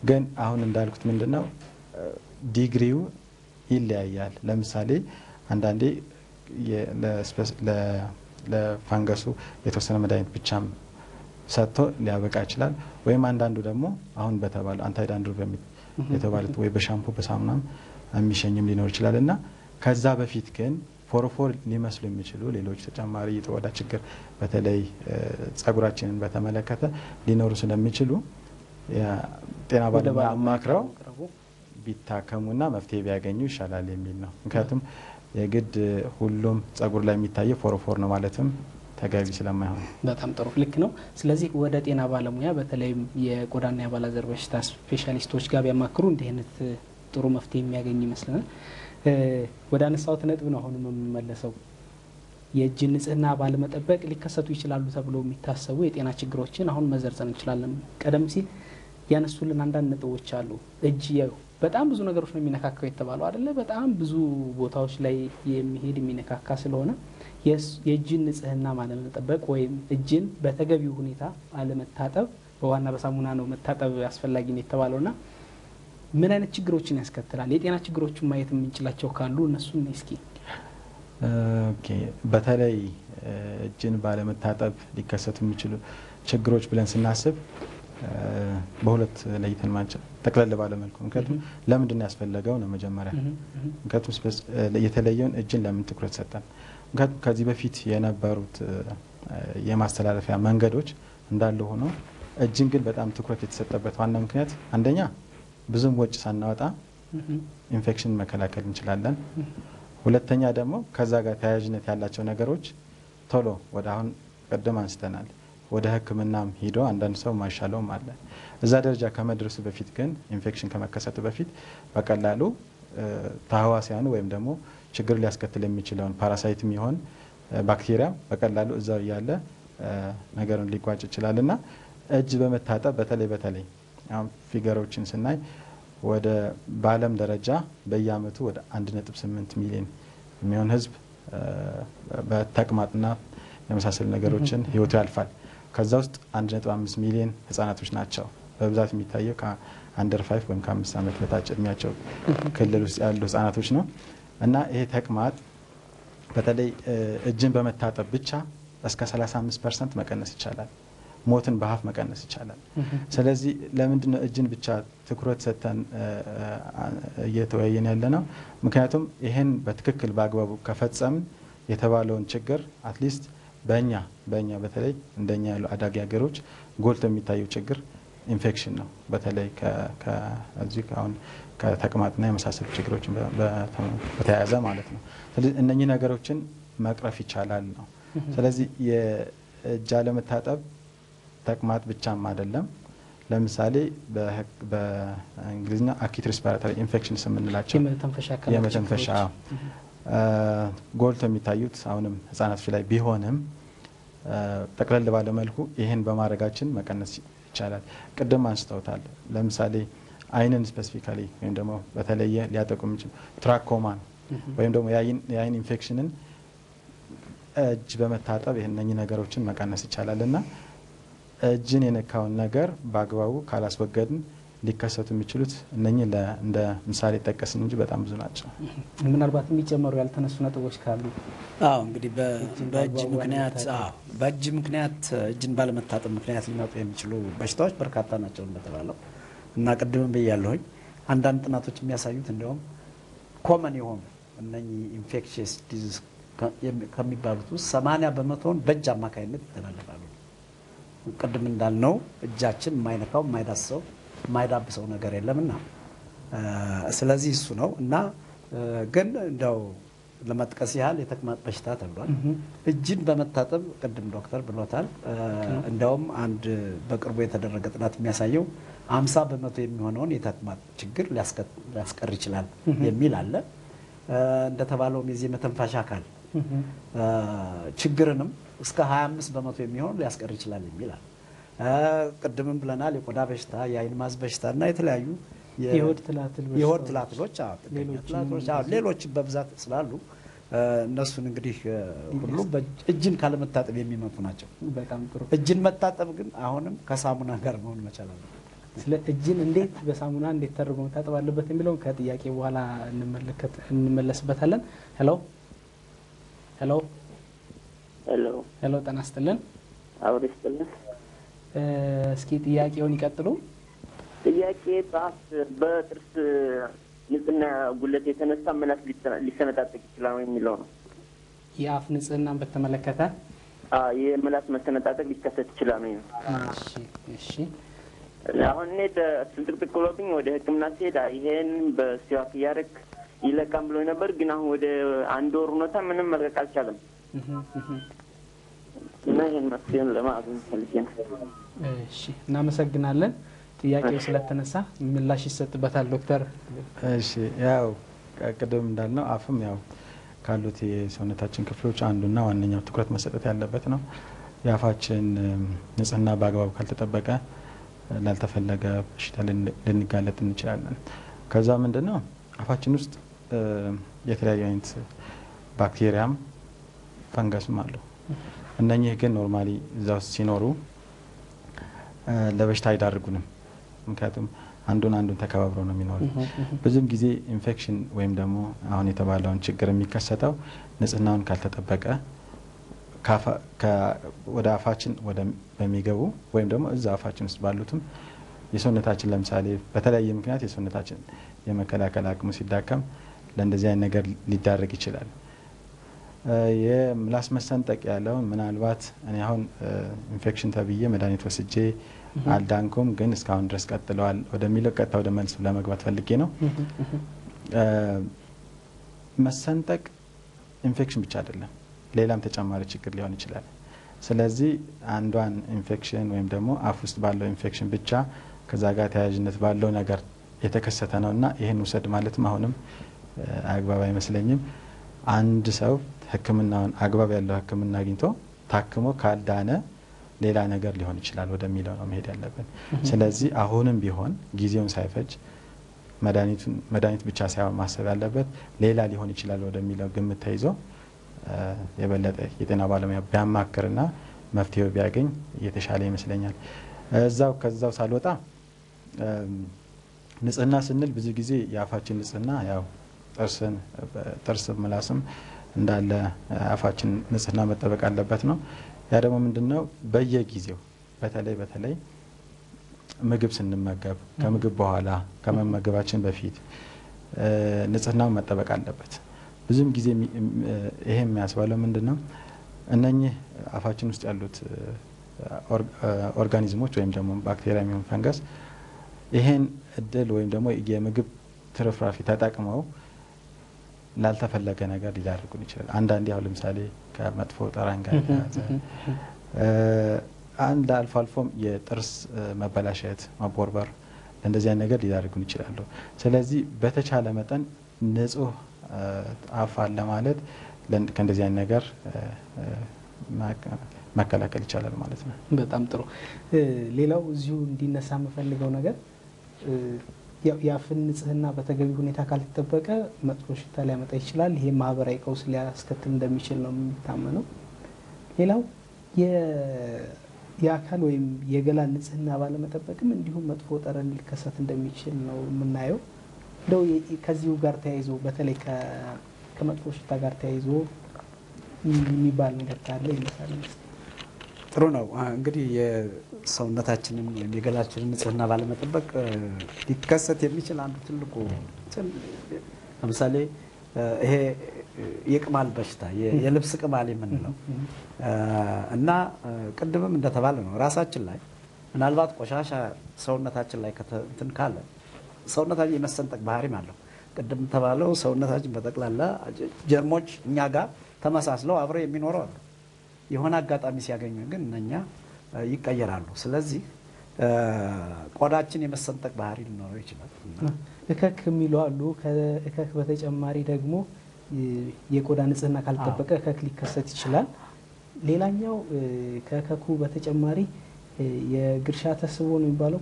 ግን አሁን እንዳልኩት ምንድነው ዲግሪው ይለያያል። ለምሳሌ አንዳንዴ ለፋንገሱ የተወሰነ መድኃኒት ብቻም ሰጥቶ ሊያበቃ ይችላል። ወይም አንዳንዱ ደግሞ አሁን በተባለው አንታይዳንድሩቭ የተባሉት ወይ በሻምፑ በሳሙናም የሚሸኝም ሊኖር ይችላል እና ከዛ በፊት ግን ፎሮፎር ሊመስሉ የሚችሉ ሌሎች ተጨማሪ የቆዳ ችግር በተለይ ጸጉራችንን በተመለከተ ሊኖሩ ስለሚችሉ ጤና ባለሙያ አማክረው ቢታከሙና መፍትሄ ቢያገኙ ይሻላል የሚል ነው። ምክንያቱም የግድ ሁሉም ጸጉር ላይ የሚታየው ፎሮፎር ነው ማለትም ተገቢ ስለማይሆን። በጣም ጥሩ ልክ ነው። ስለዚህ ወደ ጤና ባለሙያ በተለይም የቆዳና የአባላዘር በሽታ ስፔሻሊስቶች ጋር ቢያማክሩ እንዲህ አይነት ጥሩ መፍትሄ የሚያገኝ ይመስለናል። ወደ አነሳሁት ነጥብ ነው አሁንም የምመለሰው። የእጅ ንጽህና ባለመጠበቅ ሊከሰቱ ይችላሉ ተብሎ የሚታሰቡ የጤና ችግሮችን አሁን መዘርዘር እንችላለን። ቀደም ሲል ያነሱልን አንዳንድ ነጥቦች አሉ። እጅ በጣም ብዙ ነገሮች ነው የሚነካካው የተባለው አይደለ? በጣም ብዙ ቦታዎች ላይ የሚሄድ የሚነካካ ስለሆነ የእጅን ንጽህና ባለመጠበቅ ወይም እጅን በተገቢው ሁኔታ አለመታጠብ፣ በዋና በሳሙና ነው መታጠብ አስፈላጊ ነው የተባለውና ምን አይነት ችግሮችን ያስከትላል? የጤና ችግሮችን ማየት የምንችላቸው ካሉ እነሱን እስኪ። በተለይ እጅን ባለመታጠብ ሊከሰቱ የሚችሉ ችግሮች ብለን ስናስብ በሁለት ለይተን ማንጨት ጠቅለል ባለ መልኩ። ምክንያቱም ለምንድን ያስፈለገው ነው መጀመሪያ። ምክንያቱም የተለየውን እጅን ለምን ትኩረት ሰጠን? ምክንያቱም ከዚህ በፊት የነበሩት የማስተላለፊያ መንገዶች እንዳለ ሆኖ እጅን ግን በጣም ትኩረት የተሰጠበት ዋና ምክንያት አንደኛ ብዙም ወጪ ሳናወጣ ኢንፌክሽን መከላከል እንችላለን። ሁለተኛ ደግሞ ከዛ ጋር ተያያዥነት ያላቸው ነገሮች ቶሎ ወደ አሁን ቀደም አንስተናል ወደ ሕክምናም ሄዶ አንዳንድ ሰው ማይሻለውም አለ። እዛ ደረጃ ከመድረሱ በፊት ግን ኢንፌክሽን ከመከሰቱ በፊት በቀላሉ ተህዋሲያኑ ወይም ደግሞ ችግር ሊያስከትል የሚችለውን ፓራሳይትም ይሆን ባክቴሪያ በቀላሉ እዛው ያለ ነገሩን ሊቋጭ ይችላልና እጅ በመታጠብ በተለይ አሁን ፊገሮችን ስናይ ወደ በዓለም ደረጃ በየአመቱ ወደ 1.8 ሚሊዮን የሚሆን ህዝብ በተቅማጥና የመሳሰሉ ነገሮችን ህይወቱ ያልፋል። ከዛ ውስጥ 1.5 ሚሊዮን ህጻናቶች ናቸው በብዛት የሚታየው ከአንደር 5 ወይም ከ5 ዓመት በታች እድሜያቸው ክልል ውስጥ ያሉ ህጻናቶች ነው። እና ይሄ ተቅማጥ በተለይ እጅን በመታጠብ ብቻ እስከ 35% መቀነስ ይቻላል። ሞትን በሀፍ መቀነስ ይቻላል። ስለዚህ ለምንድነው እጅን ብቻ ትኩረት ሰጥተን እየተወያየን ያለነው? ምክንያቱም ይሄን በትክክል በአግባቡ ከፈጸምን የተባለውን ችግር አትሊስት በእኛ በተለይ እንደኛ ያሉ አዳጊ ሀገሮች ጎልቶ የሚታየው ችግር ኢንፌክሽን ነው። በተለይ ከዚህ አሁን ከተቅማጥና የመሳሰሉ ችግሮችን በተያያዘ ማለት ነው። ስለዚህ እነኚህ ነገሮችን መቅረፍ ይቻላል ነው። ስለዚህ የእጅ አለመታጠብ ተቅማጥ ብቻም አይደለም። ለምሳሌ በእንግሊዝኛ አኪት ሪስፓራቶሪ ኢንፌክሽንስ የምንላቸው የመተንፈሻ ጎልቶ የሚታዩት አሁንም ህጻናቶች ላይ ቢሆንም ጠቅለል ባለ መልኩ ይህን በማድረጋችን መቀነስ ይቻላል። ቅድም አንስተውታል። ለምሳሌ አይንን ስፔሲፊካሊ ወይም ደግሞ በተለየ ሊያጠቁ የሚችሉ ትራኮማን ወይም ደግሞ የአይን ኢንፌክሽንን እጅ በመታጠብ እነኚህ ነገሮችን መቀነስ ይቻላልና እጅን የነካውን ነገር በአግባቡ ካላስወገድን ሊከሰቱ የሚችሉት እነኚህ እንደ ምሳሌ ጠቀስን እንጂ በጣም ብዙ ናቸው። ምናልባት የሚጨመሩ ያልተነሱ ነጥቦች ካሉ? እንግዲህ በእጅ ምክንያት እጅን ባለመታጠብ ምክንያት ሊመጡ የሚችሉ በሽታዎች በርካታ ናቸው እንደተባለው እና ቅድምም ብያለሁኝ። አንዳንድ ጥናቶች የሚያሳዩት እንዲሁም ኮመን የሆኑ እነኚህ ኢንፌክሽየስ ዲዚዝ ከሚባሉት ውስጥ 80% በእጅ አማካይነት ይተላለፋሉ። ቅድም እንዳልነው እጃችን የማይነካው የማይዳሰው የማይዳብሰው ነገር የለምና ስለዚህ እሱ ነው እና ግን እንደው ለመጥቀስ ያህል የተቅማጥ በሽታ ተብሏል። እጅን በመታጠብ ቅድም ዶክተር ብሎታል። እንደውም አንድ በቅርቡ የተደረገ ጥናት የሚያሳየው 50% የሚሆነውን የተቅማጥ ችግር ሊያስቀር ይችላል የሚል አለ። እንደተባለውም የዚህ መተንፈሻ አካል ችግርንም እስከ 25% የሚሆን ሊያስቀር ይችላል የሚል አለ። ቅድምም ብለናል የቆዳ በሽታ፣ የአይን ማዝ በሽታ እና የተለያዩ የሆድ ትላትሎች ሌሎችም በብዛት ስላሉ እነሱን እንግዲህ ሁሉ እጅን ካለመታጠብ የሚመጡ ናቸው። በጣም ጥሩ። እጅን መታጠብ ግን አሁንም ከሳሙና ጋር መሆን መቻል አለበት። ስለ እጅን እንዴት በሳሙና እንዴት ተደርጎ መታጠብ አለበት የሚለው ከጥያቄ በኋላ እንመለስበታለን። ሄሎ ሄሎ ሄሎ ሄሎ፣ ጤና ይስጥልን። አውሪ ይስጥልን። እስኪ ጥያቄውን ይቀጥሉ። ጥያቄ በጥርስ ንጽህና ጉለት የተነሳ ምላስ ሊሰነጣጠቅ ይችላል የሚለው ነው። የአፍ ንጽህናን በተመለከተ የምላስ መሰነጣጠቅ ሊከሰት ይችላል ነው። እሺ አሁን እኔ ስንጥቅጥቅ ብሎብኝ ወደ ሕክምና ስሄድ ይሄን በሲዋክ እያደረግ ይለቃም ብሎ ነበር። ግን አሁን ወደ 1 ወር ሆኖታ ምንም መልቀቅ አልቻለም እና ይሄን መፍትሄን ለማግኘት ፈልጌ ነው። እሺ እናመሰግናለን። ጥያቄው ስለተነሳ ምላሽ ይሰጥበታል ዶክተር። እሺ ያው ቅድም እንዳልነው አፍም ያው ካሉት የሰውነታችን ክፍሎች አንዱና ዋነኛው ትኩረት መሰጠት ያለበት ነው። የአፋችን ንጽህና በአግባቡ ካልተጠበቀ ላልተፈለገ በሽታ ልንጋለጥ እንችላለን። ከዛ ምንድነው አፋችን ውስጥ የተለያዩ አይነት ባክቴሪያም ፈንገስም አሉ። እነኚህ ግን ኖርማሊ እዛ ውስጥ ሲኖሩ ለበሽታ አይዳርጉንም። ምክንያቱም አንዱን ተከባብረው ነው የሚኖሩ። ብዙም ጊዜ ኢንፌክሽን ወይም ደግሞ አሁን የተባለውን ችግር የሚከሰተው ንጽህናውን ካልተጠበቀ ወደ አፋችን በሚገቡ ወይም ደግሞ እዛ አፋችን ውስጥ ባሉትም የሰውነታችን ለምሳሌ በተለያየ ምክንያት የሰውነታችን የመከላከል አቅሙ ሲዳከም ለእንደዚህ አይነት ነገር ሊዳረግ ይችላል። የምላስ መሰንጠቅ ያለውን ምናልባት እኔ አሁን ኢንፌክሽን ተብዬ መድኃኒት ወስጄ አልዳንኩም፣ ግን እስካሁን ድረስ ቀጥለዋል ወደሚለው ቀጥታ ወደ መልስ ለመግባት ፈልጌ ነው። መሰንጠቅ ኢንፌክሽን ብቻ አይደለም፣ ሌላም ተጨማሪ ችግር ሊሆን ይችላል። ስለዚህ አንዷን ኢንፌክሽን ወይም ደግሞ አፍ ውስጥ ባለው ኢንፌክሽን ብቻ ከዛ ጋር ተያያዥነት ባለው ነገር የተከሰተ ነው እና ይህን ውሰድ ማለትም አሁንም አግባብ አይመስለኝም። አንድ ሰው ሕክምናውን አግባብ ያለው ሕክምና አግኝቶ ታክሞ ካልዳነ ሌላ ነገር ሊሆን ይችላል ወደሚለው ነው መሄድ ያለብን። ስለዚህ አሁንም ቢሆን ጊዜውን ሳይፈጅ መድኃኒት ብቻ ሳይሆን ማሰብ ያለበት ሌላ ሊሆን ይችላል ወደሚለው ግምት ተይዞ የበለጠ የጤና ባለሙያ ቢያማክርና መፍትሄው ቢያገኝ የተሻለ ይመስለኛል። ከዛው ሳልወጣ ንጽህና ስንል ብዙ ጊዜ የአፋችን ንጽህና ያው ጥርስ ምላስም እንዳለ አፋችን ንጽህና መጠበቅ አለበት ነው። ያ ደግሞ ምንድነው በየጊዜው በተለይ ምግብ ስንመገብ ከምግብ በኋላ ከመመገባችን በፊት ንጽህናው መጠበቅ አለበት። ብዙም ጊዜ ይሄ የሚያስባለው ምንድነው እነኚህ አፋችን ውስጥ ያሉት ኦርጋኒዝሞች ወይም ደግሞ ባክቴሪያ የሚሆን ፈንገስ ይሄን እድል ወይም ደግሞ የምግብ ትርፍራፊ ተጠቅመው ላልተፈለገ ነገር ሊዳርጉን ይችላል። አንዳንዴ አሁን ለምሳሌ ከመጥፎ ጠረን ጋር አንድ አልፎም የጥርስ መበላሸት፣ መቦርበር እንደዚህ አይነት ነገር ሊዳርጉን ይችላሉ። ስለዚህ በተቻለ መጠን ንጹህ አፍ አለ ማለት ከእንደዚህ አይነት ነገር መከላከል ይቻላል ማለት ነው። በጣም ጥሩ። ሌላው እዚሁ እንዲነሳ የምፈልገው ነገር የአፍን ንጽህና በተገቢ ሁኔታ ካልተጠበቀ መጥፎ ሽታ ሊያመጣ ይችላል። ይሄ ማህበራዊ ቀውስ ሊያስከትል እንደሚችል ነው የሚታመነው። ሌላው የአካል ወይም የገላ ንጽህና ባለመጠበቅም እንዲሁም መጥፎ ጠረን ሊከሰት እንደሚችል ነው የምናየው። እንደው ከዚሁ ጋር ተያይዞ በተለይ ከመጥፎ ሽታ ጋር ተያይዞ የሚባል ነገር ካለ ይመስላል። ጥሩ ነው። እንግዲህ የሰውነታችንን ወይም የገላችንን ንጽህና ባለመጠበቅ ሊከሰት የሚችል አንዱ ትልቁ ለምሳሌ ይሄ የቅማል በሽታ የልብስ ቅማል የምንለው እና ቅድምም እንደተባለ ነው ራሳችን ላይ ምናልባት ቆሻሻ ሰውነታችን ላይ እንትን ካለ ሰውነታችን የመሰንጠቅ ባህሪም አለው። ቅድም ተባለው ሰውነታችን በጠቅላላ ጀርሞች እኛ ጋር ተመሳስለው አብረው የሚኖረው አሉ። የሆነ አጋጣሚ ሲያገኙ ግን እነኛ ይቀየራሉ። ስለዚህ ቆዳችን የመሰንጠቅ ባህሪ ሊኖረው ይችላል። እከክ የሚሉ አሉ። ከእከክ በተጨማሪ ደግሞ የቆዳ ንጽህና ካልተጠበቀ እከክ ሊከሰት ይችላል። ሌላኛው ከእከኩ በተጨማሪ የግርሻ ተስቦ ነው የሚባለው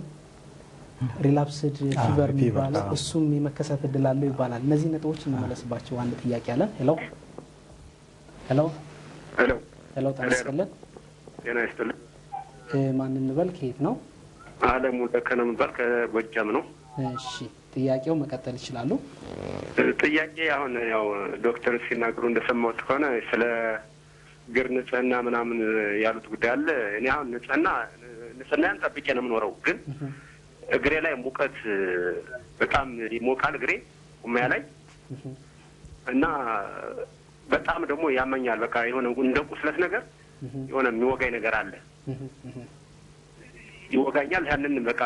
ሪላፕስድ ፊቨር የሚባለው እሱም የመከሰት እድል አለው ይባላል። እነዚህ ነጥቦች እንመለስባቸው። አንድ ጥያቄ አለን። ሄሎ ሄሎ ሄሎ ሄሎ ጤና ይስጥልን። ጤና ይስጥልን። ማን እንበል? ከየት ነው? አለሙ ለከነ የምባል ከጎጃም ነው። እሺ ጥያቄው መቀጠል ይችላሉ። ጥያቄ አሁን ያው ዶክተር ሲናገሩ እንደሰማሁት ከሆነ ስለ እግር ንጽህና ምናምን ያሉት ጉዳይ አለ። እኔ አሁን ንጽህናን ጠብቄ ነው የምኖረው፣ ግን እግሬ ላይ ሙቀት በጣም ይሞቃል እግሬ ቁማያ ላይ እና በጣም ደግሞ ያመኛል። በቃ የሆነ እንደ ቁስለት ነገር የሆነ የሚወጋኝ ነገር አለ፣ ይወጋኛል። ያንን በቃ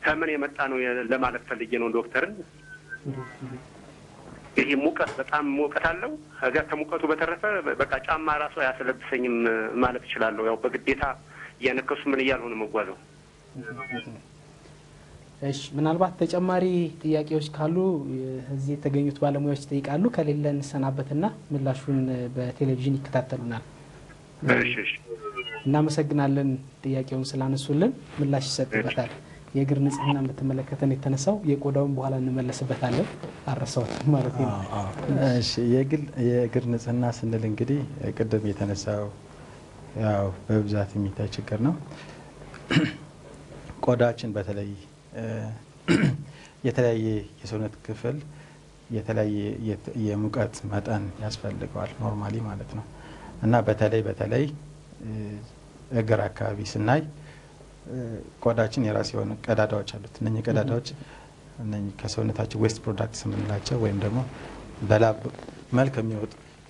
ከምን የመጣ ነው ለማለት ፈልጌ ነው ዶክተርን። ይሄ ሙቀት በጣም ሙቀት አለው። ከዛ ከሙቀቱ በተረፈ በቃ ጫማ ራሱ አያስለብሰኝም ማለት እችላለሁ። ያው በግዴታ እያነከሱ ምን እያልሆነ መጓዘው። እሺ ምናልባት ተጨማሪ ጥያቄዎች ካሉ እዚህ የተገኙት ባለሙያዎች ይጠይቃሉ። ከሌለ እንሰናበትና ምላሹን በቴሌቪዥን ይከታተሉናል። እሺ እናመሰግናለን። ጥያቄውን ስላነሱልን ምላሽ ይሰጥበታል። የእግር ንጽህናን በተመለከተ የተነሳው የቆዳውን በኋላ እንመለስበታለን። አረሳውት ማለት ነው። እሺ የእግር ንጽህና ስንል እንግዲህ ቅድም የተነሳው ያው በብዛት የሚታይ ችግር ነው። ቆዳችን በተለይ የተለያየ የሰውነት ክፍል የተለያየ የሙቀት መጠን ያስፈልገዋል ኖርማሊ ማለት ነው። እና በተለይ እግር አካባቢ ስናይ ቆዳችን የራሱ የሆኑ ቀዳዳዎች አሉት። እነኚህ ቀዳዳዎች ከሰውነታችን ዌስት ፕሮዳክትስ የምንላቸው ወይም ደግሞ በላብ መልክ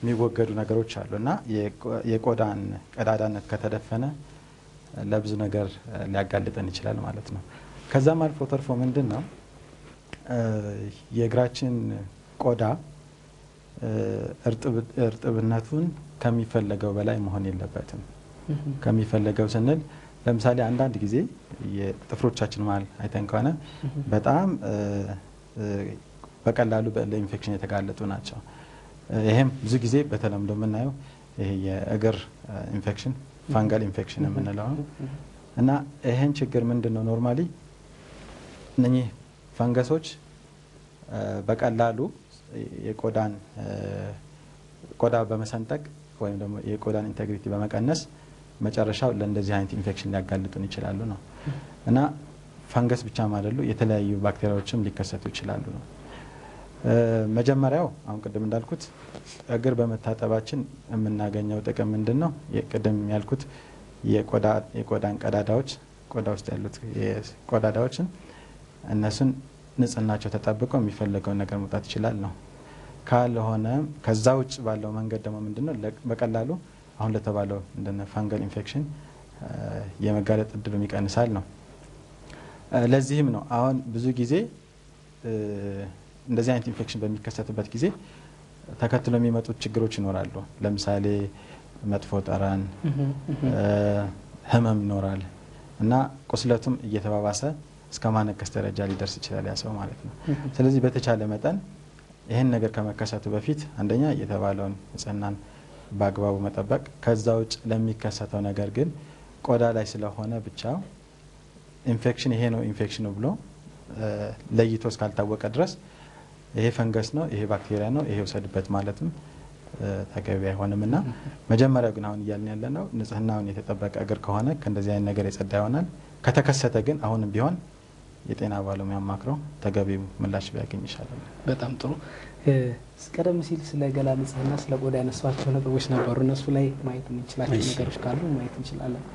የሚወገዱ ነገሮች አሉ እና የቆዳን ቀዳዳነት ከተደፈነ ለብዙ ነገር ሊያጋልጠን ይችላል ማለት ነው። ከዛም አልፎ ተርፎ ምንድን ነው የእግራችን ቆዳ እርጥብነቱን ከሚፈለገው በላይ መሆን የለበትም። ከሚፈለገው ስንል ለምሳሌ አንዳንድ ጊዜ የጥፍሮቻችን መሀል አይተን ከሆነ በጣም በቀላሉ ለኢንፌክሽን የተጋለጡ ናቸው። ይሄም ብዙ ጊዜ በተለምዶ የምናየው ይሄ የእግር ኢንፌክሽን ፋንጋል ኢንፌክሽን የምንለው ነው እና ይሄን ችግር ምንድን ነው ኖርማሊ እነኚህ ፈንገሶች በቀላሉ የቆዳን ቆዳ በመሰንጠቅ ወይም ደግሞ የቆዳን ኢንቴግሪቲ በመቀነስ መጨረሻው ለእንደዚህ አይነት ኢንፌክሽን ሊያጋልጡን ይችላሉ ነው እና ፈንገስ ብቻም አይደሉ የተለያዩ ባክቴሪያዎችም ሊከሰቱ ይችላሉ ነው። መጀመሪያው አሁን ቅድም እንዳልኩት እግር በመታጠባችን የምናገኘው ጥቅም ምንድን ነው? ቅድም ያልኩት የቆዳን ቀዳዳዎች ቆዳ ውስጥ ያሉት ቆዳዳዎችን እነሱን ንጽህናቸው ተጠብቀው የሚፈለገውን ነገር መውጣት ይችላል ነው። ካልሆነ ከዛ ውጭ ባለው መንገድ ደግሞ ምንድነው በቀላሉ አሁን ለተባለው እንደነ ፋንጋል ኢንፌክሽን የመጋለጥ እድሉን ይቀንሳል ነው። ለዚህም ነው አሁን ብዙ ጊዜ እንደዚህ አይነት ኢንፌክሽን በሚከሰትበት ጊዜ ተከትሎ የሚመጡት ችግሮች ይኖራሉ። ለምሳሌ መጥፎ ጠረን፣ ህመም ይኖራል እና ቁስለቱም እየተባባሰ እስከ ማነከስ ደረጃ ሊደርስ ይችላል ያ ሰው ማለት ነው። ስለዚህ በተቻለ መጠን ይህን ነገር ከመከሰቱ በፊት አንደኛ የተባለውን ንጽህናን በአግባቡ መጠበቅ፣ ከዛ ውጭ ለሚከሰተው ነገር ግን ቆዳ ላይ ስለሆነ ብቻ ኢንፌክሽን ይሄ ነው ኢንፌክሽኑ ብሎ ለይቶ እስካልታወቀ ድረስ ይሄ ፈንገስ ነው፣ ይሄ ባክቴሪያ ነው፣ ይሄ ውሰድበት ማለትም ተገቢ አይሆንምና መጀመሪያው ግን አሁን እያልን ያለነው ንጽህናውን የተጠበቀ እግር ከሆነ ከእንደዚህ አይነት ነገር የጸዳ ይሆናል። ከተከሰተ ግን አሁንም ቢሆን የጤና ባለሙያ ማክሮ ተገቢው ምላሽ ቢያገኝ ይሻላል። በጣም ጥሩ። ቀደም ሲል ስለ ገላ ንጽህና ስለ ቆዳ ያነሷቸው ነገሮች ነበሩ። እነሱ ላይ ማየት የምንችላቸው ነገሮች ካሉ ማየት እንችላለን።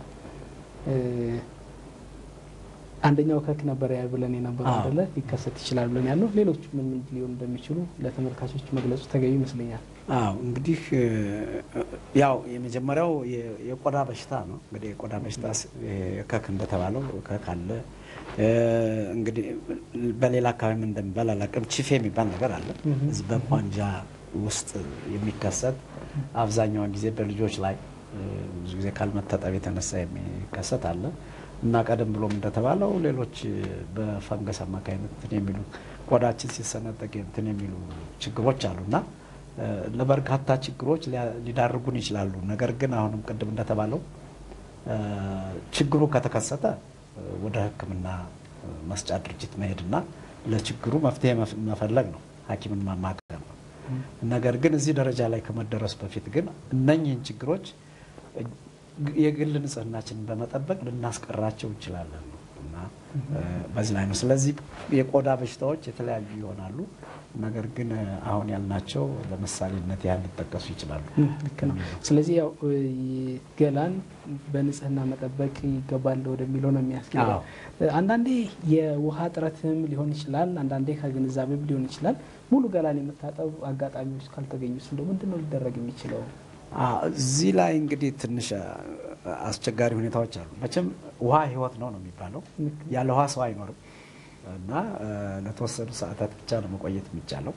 አንደኛው ከክ ነበር ያ ብለን የነበረው አይደለ? ሊከሰት ይችላል ብለን ያለው ሌሎች ምን ሊሆን እንደሚችሉ ለተመልካቾች መግለጹ ተገቢ ይመስለኛል። አዎ እንግዲህ ያው የመጀመሪያው የቆዳ በሽታ ነው። እንግዲህ የቆዳ በሽታ ከክ እንደተባለው ከክ አለ። እንግዲህ በሌላ አካባቢ ምን እንደሚባል አላውቅም። ቺፌ የሚባል ነገር አለ። እዚህ በቋንጃ ውስጥ የሚከሰት አብዛኛውን ጊዜ በልጆች ላይ ብዙ ጊዜ ካልመታጠብ የተነሳ የሚከሰት አለ እና ቀደም ብሎም እንደተባለው ሌሎች በፈንገስ አማካኝነት እንትን የሚሉ ቆዳችን ሲሰነጠቅ እንትን የሚሉ ችግሮች አሉና ለበርካታ ችግሮች ሊዳርጉን ይችላሉ። ነገር ግን አሁንም ቅድም እንደተባለው ችግሩ ከተከሰተ ወደ ሕክምና መስጫ ድርጅት መሄድና ለችግሩ መፍትሄ መፈለግ ነው፣ ሐኪምን ማማከር ነው። ነገር ግን እዚህ ደረጃ ላይ ከመደረስ በፊት ግን እነኚህን ችግሮች የግል ንጽህናችንን በመጠበቅ ልናስቀራቸው እንችላለን እና በዚህ ላይ ነው። ስለዚህ የቆዳ በሽታዎች የተለያዩ ይሆናሉ። ነገር ግን አሁን ያልናቸው ለምሳሌነት ያህል ሊጠቀሱ ይችላሉ። ልክ ነው። ስለዚህ ያው ገላን በንጽህና መጠበቅ ይገባል ወደሚለው ነው የሚያስኬደው። አንዳንዴ የውሃ እጥረትም ሊሆን ይችላል፣ አንዳንዴ ከግንዛቤም ሊሆን ይችላል። ሙሉ ገላን የመታጠብ አጋጣሚዎች ካልተገኙስ እንደው ምንድነው ሊደረግ የሚችለው? እዚህ ላይ እንግዲህ ትንሽ አስቸጋሪ ሁኔታዎች አሉ። መቼም ውሃ ህይወት ነው የሚባለው። ያለ ውሃ ሰው አይኖርም እና ለተወሰኑ ሰዓታት ብቻ ነው መቆየት የሚቻለው።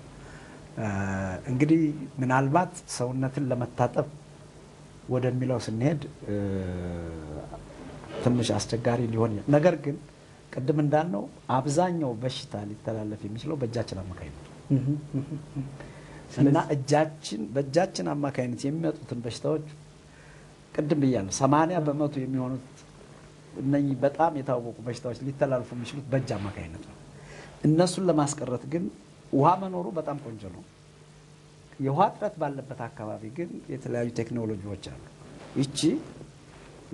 እንግዲህ ምናልባት ሰውነትን ለመታጠብ ወደሚለው ስንሄድ ትንሽ አስቸጋሪ ሊሆን ይችላል። ነገር ግን ቅድም እንዳልነው አብዛኛው በሽታ ሊተላለፍ የሚችለው በእጃችን አማካኝነት እና በእጃችን አማካኝነት የሚመጡትን በሽታዎች ቅድም ብያለሁ 80% የሚሆኑት እነኚህ በጣም የታወቁ በሽታዎች ሊተላለፉ የሚችሉት በእጅ አማካኝነት ነው። እነሱን ለማስቀረት ግን ውሃ መኖሩ በጣም ቆንጆ ነው። የውሃ እጥረት ባለበት አካባቢ ግን የተለያዩ ቴክኖሎጂዎች አሉ። ይቺ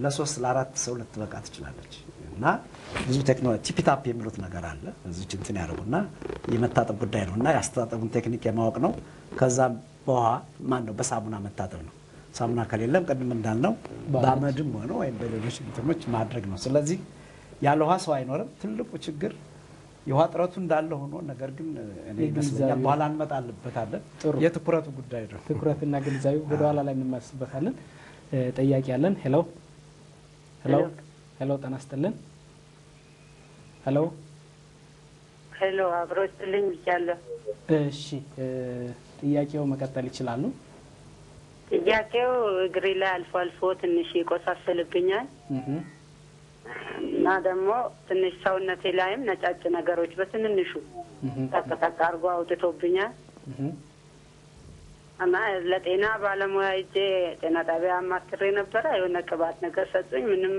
ለ3 ለ4 ሰው ልትበቃ ትችላለች እና ብዙ ቴክኖሎጂ ቲፒታፕ የሚሉት ነገር አለ። እዚህ እንትን ያደርጉና የመታጠብ ጉዳይ ነው እና ያስተጣጠቡን ቴክኒክ የማወቅ ነው። ከዛም በውሃ በሳሙና መታጠብ ነው። ሳሙና ከሌለም ቅድም እንዳልነው በአመድም ሆነ ወይም በሌሎች እንትኖች ማድረግ ነው። ስለዚህ ያለ ውሃ ሰው አይኖርም። ትልቁ ችግር የውሃ እጥረቱ እንዳለ ሆኖ ነገር ግን እኔ ይመስለኛል በኋላ እንመጣልበታለን። የትኩረቱ ጉዳይ ነው። ትኩረትና ግንዛቤ ወደ ኋላ ላይ እንመለስበታለን። ጠያቂ ያለን ሄሎ ጤና ይስጥልን። ሄሎ አብሮችልኝ ይቻላል። እሺ ጥያቄው መቀጠል ይችላሉ። ጥያቄው እግሬ ላይ አልፎ አልፎ ትንሽ ይቆሳሰልብኛል እና ደግሞ ትንሽ ሰውነቴ ላይም ነጫጭ ነገሮች በትንንሹ ጠቅጠቅ አድርጎ አውጥቶብኛል እና ለጤና ባለሙያ ሂጄ ጤና ጣቢያ አማክሬ ነበረ። የሆነ ቅባት ነገር ሰጡኝ። ምንም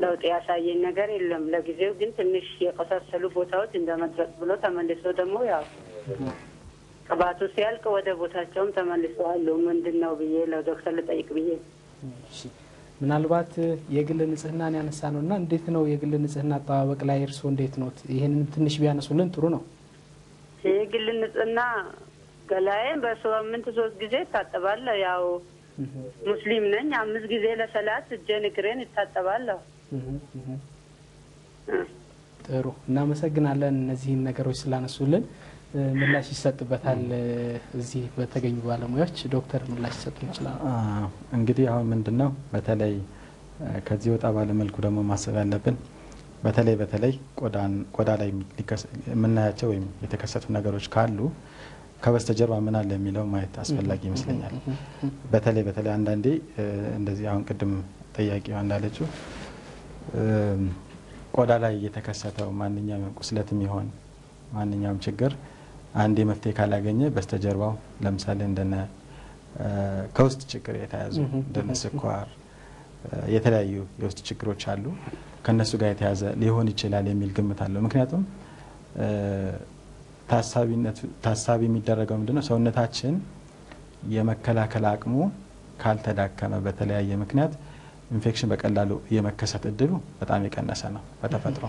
ለውጥ ያሳየኝ ነገር የለም። ለጊዜው ግን ትንሽ የቆሳሰሉ ቦታዎች እንደመድረቅ ብሎ ተመልሶ ደግሞ ያው ቅባቱ ሲያልቅ ወደ ቦታቸውም ተመልሰዋል። ምንድን ነው ብዬ ለዶክተር ልጠይቅ ብዬ። ምናልባት የግል ንጽህናን ያነሳ ነው እና እንዴት ነው የግል ንጽህና አጠባበቅ ላይ እርስዎ እንዴት ነው? ይህንን ትንሽ ቢያነሱልን ጥሩ ነው። የግል ንጽህና ገላዬን በሳምንት 3 ጊዜ እታጠባለሁ። ያው ሙስሊም ነኝ። 5 ጊዜ ለሰላት እጄን እግሬን እታጠባለሁ። ጥሩ እናመሰግናለን። እነዚህን ነገሮች ስላነሱልን ምላሽ ይሰጥበታል። እዚህ በተገኙ ባለሙያዎች ዶክተር ምላሽ ይሰጡ ይችላል። እንግዲህ አሁን ምንድነው በተለይ ከዚህ ወጣ ባለ መልኩ ደግሞ ማሰብ ያለብን በተለይ ቆዳ ላይ የምናያቸው ወይም የተከሰቱ ነገሮች ካሉ ከበስተጀርባ ምን አለ የሚለው ማየት አስፈላጊ ይመስለኛል። በተለይ አንዳንዴ እንደዚህ አሁን ቅድም ጠያቂዋ እንዳለችው ቆዳ ላይ የተከሰተው ማንኛውም ቁስለትም ይሆን ማንኛውም ችግር አንዴ መፍትሄ ካላገኘ በስተጀርባው ለምሳሌ እንደነ ከውስጥ ችግር የተያዙ እንደነ ስኳር የተለያዩ የውስጥ ችግሮች አሉ። ከነሱ ጋር የተያዘ ሊሆን ይችላል የሚል ግምት አለው። ምክንያቱም ታሳቢ የሚደረገው ምንድነው ሰውነታችን የመከላከል አቅሙ ካልተዳከመ በተለያየ ምክንያት ኢንፌክሽን በቀላሉ የመከሰት እድሉ በጣም የቀነሰ ነው በተፈጥሮ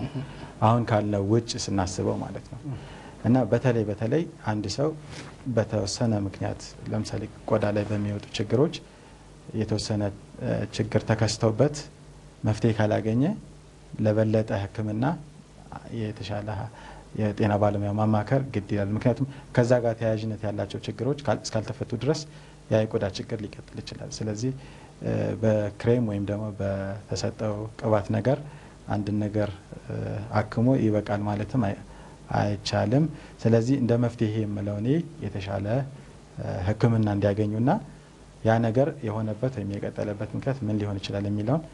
አሁን ካለው ውጭ ስናስበው ማለት ነው። እና በተለይ አንድ ሰው በተወሰነ ምክንያት ለምሳሌ ቆዳ ላይ በሚወጡ ችግሮች የተወሰነ ችግር ተከስተውበት መፍትሄ ካላገኘ ለበለጠ ሕክምና የተሻለ የጤና ባለሙያ ማማከር ግድ ይላል። ምክንያቱም ከዛ ጋር ተያያዥነት ያላቸው ችግሮች እስካልተፈቱ ድረስ ያ የቆዳ ችግር ሊቀጥል ይችላል። ስለዚህ በክሬም ወይም ደግሞ በተሰጠው ቅባት ነገር አንድን ነገር አክሞ ይበቃል ማለትም አይቻልም። ስለዚህ እንደ መፍትሄ የምለው እኔ የተሻለ ሕክምና እንዲያገኙና ያ ነገር የሆነበት ወይም የቀጠለበት ምክንያት ምን ሊሆን ይችላል የሚለውን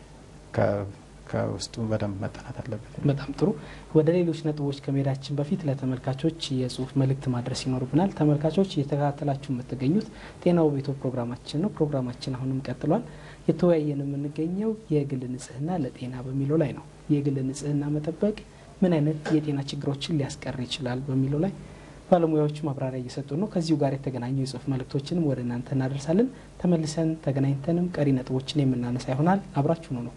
ከውስጡ በደንብ መጠናት አለበት። በጣም ጥሩ። ወደ ሌሎች ነጥቦች ከመሄዳችን በፊት ለተመልካቾች የጽሁፍ መልእክት ማድረስ ይኖርብናል። ተመልካቾች እየተከታተላችሁ የምትገኙት ጤናው ቤቶ ፕሮግራማችን ነው። ፕሮግራማችን አሁንም ቀጥሏል። የተወያየን የምንገኘው የግል ንጽህና ለጤና በሚለው ላይ ነው። የግል ንጽህና መጠበቅ ምን አይነት የጤና ችግሮችን ሊያስቀር ይችላል በሚለው ላይ ባለሙያዎች ማብራሪያ እየሰጡ ነው። ከዚሁ ጋር የተገናኙ የጽሁፍ መልእክቶችንም ወደ እናንተ እናደርሳለን። ተመልሰን ተገናኝተንም ቀሪ ነጥቦችን የምናነሳ ይሆናል። አብራችሁ ነው።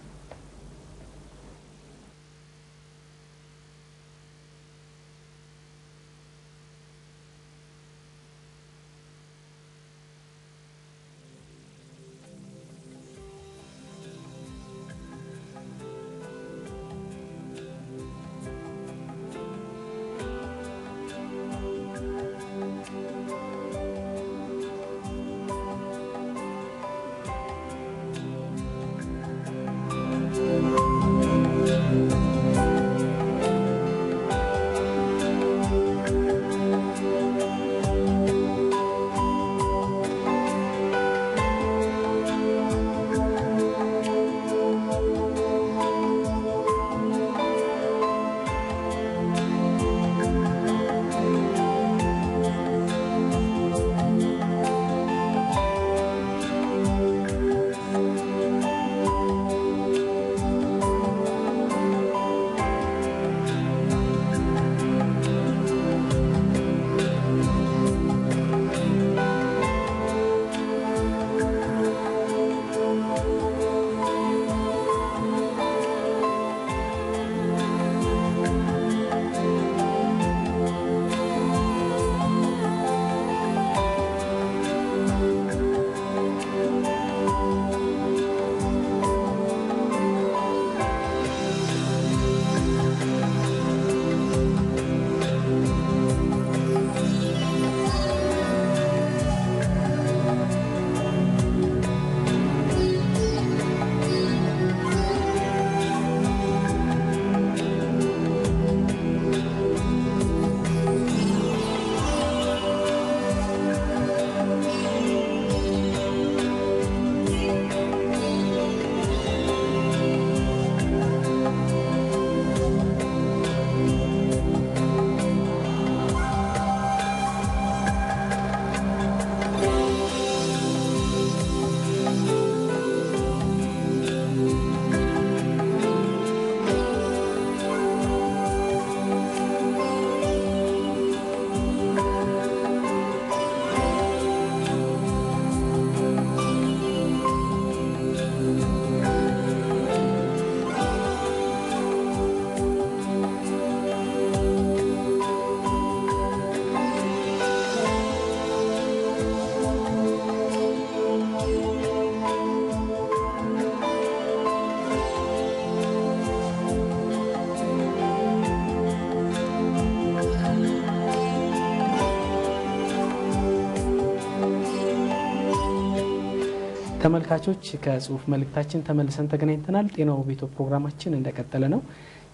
ተመልካቾች ከጽሁፍ መልእክታችን ተመልሰን ተገናኝተናል። ጤናው ቤቶ ፕሮግራማችን እንደቀጠለ ነው።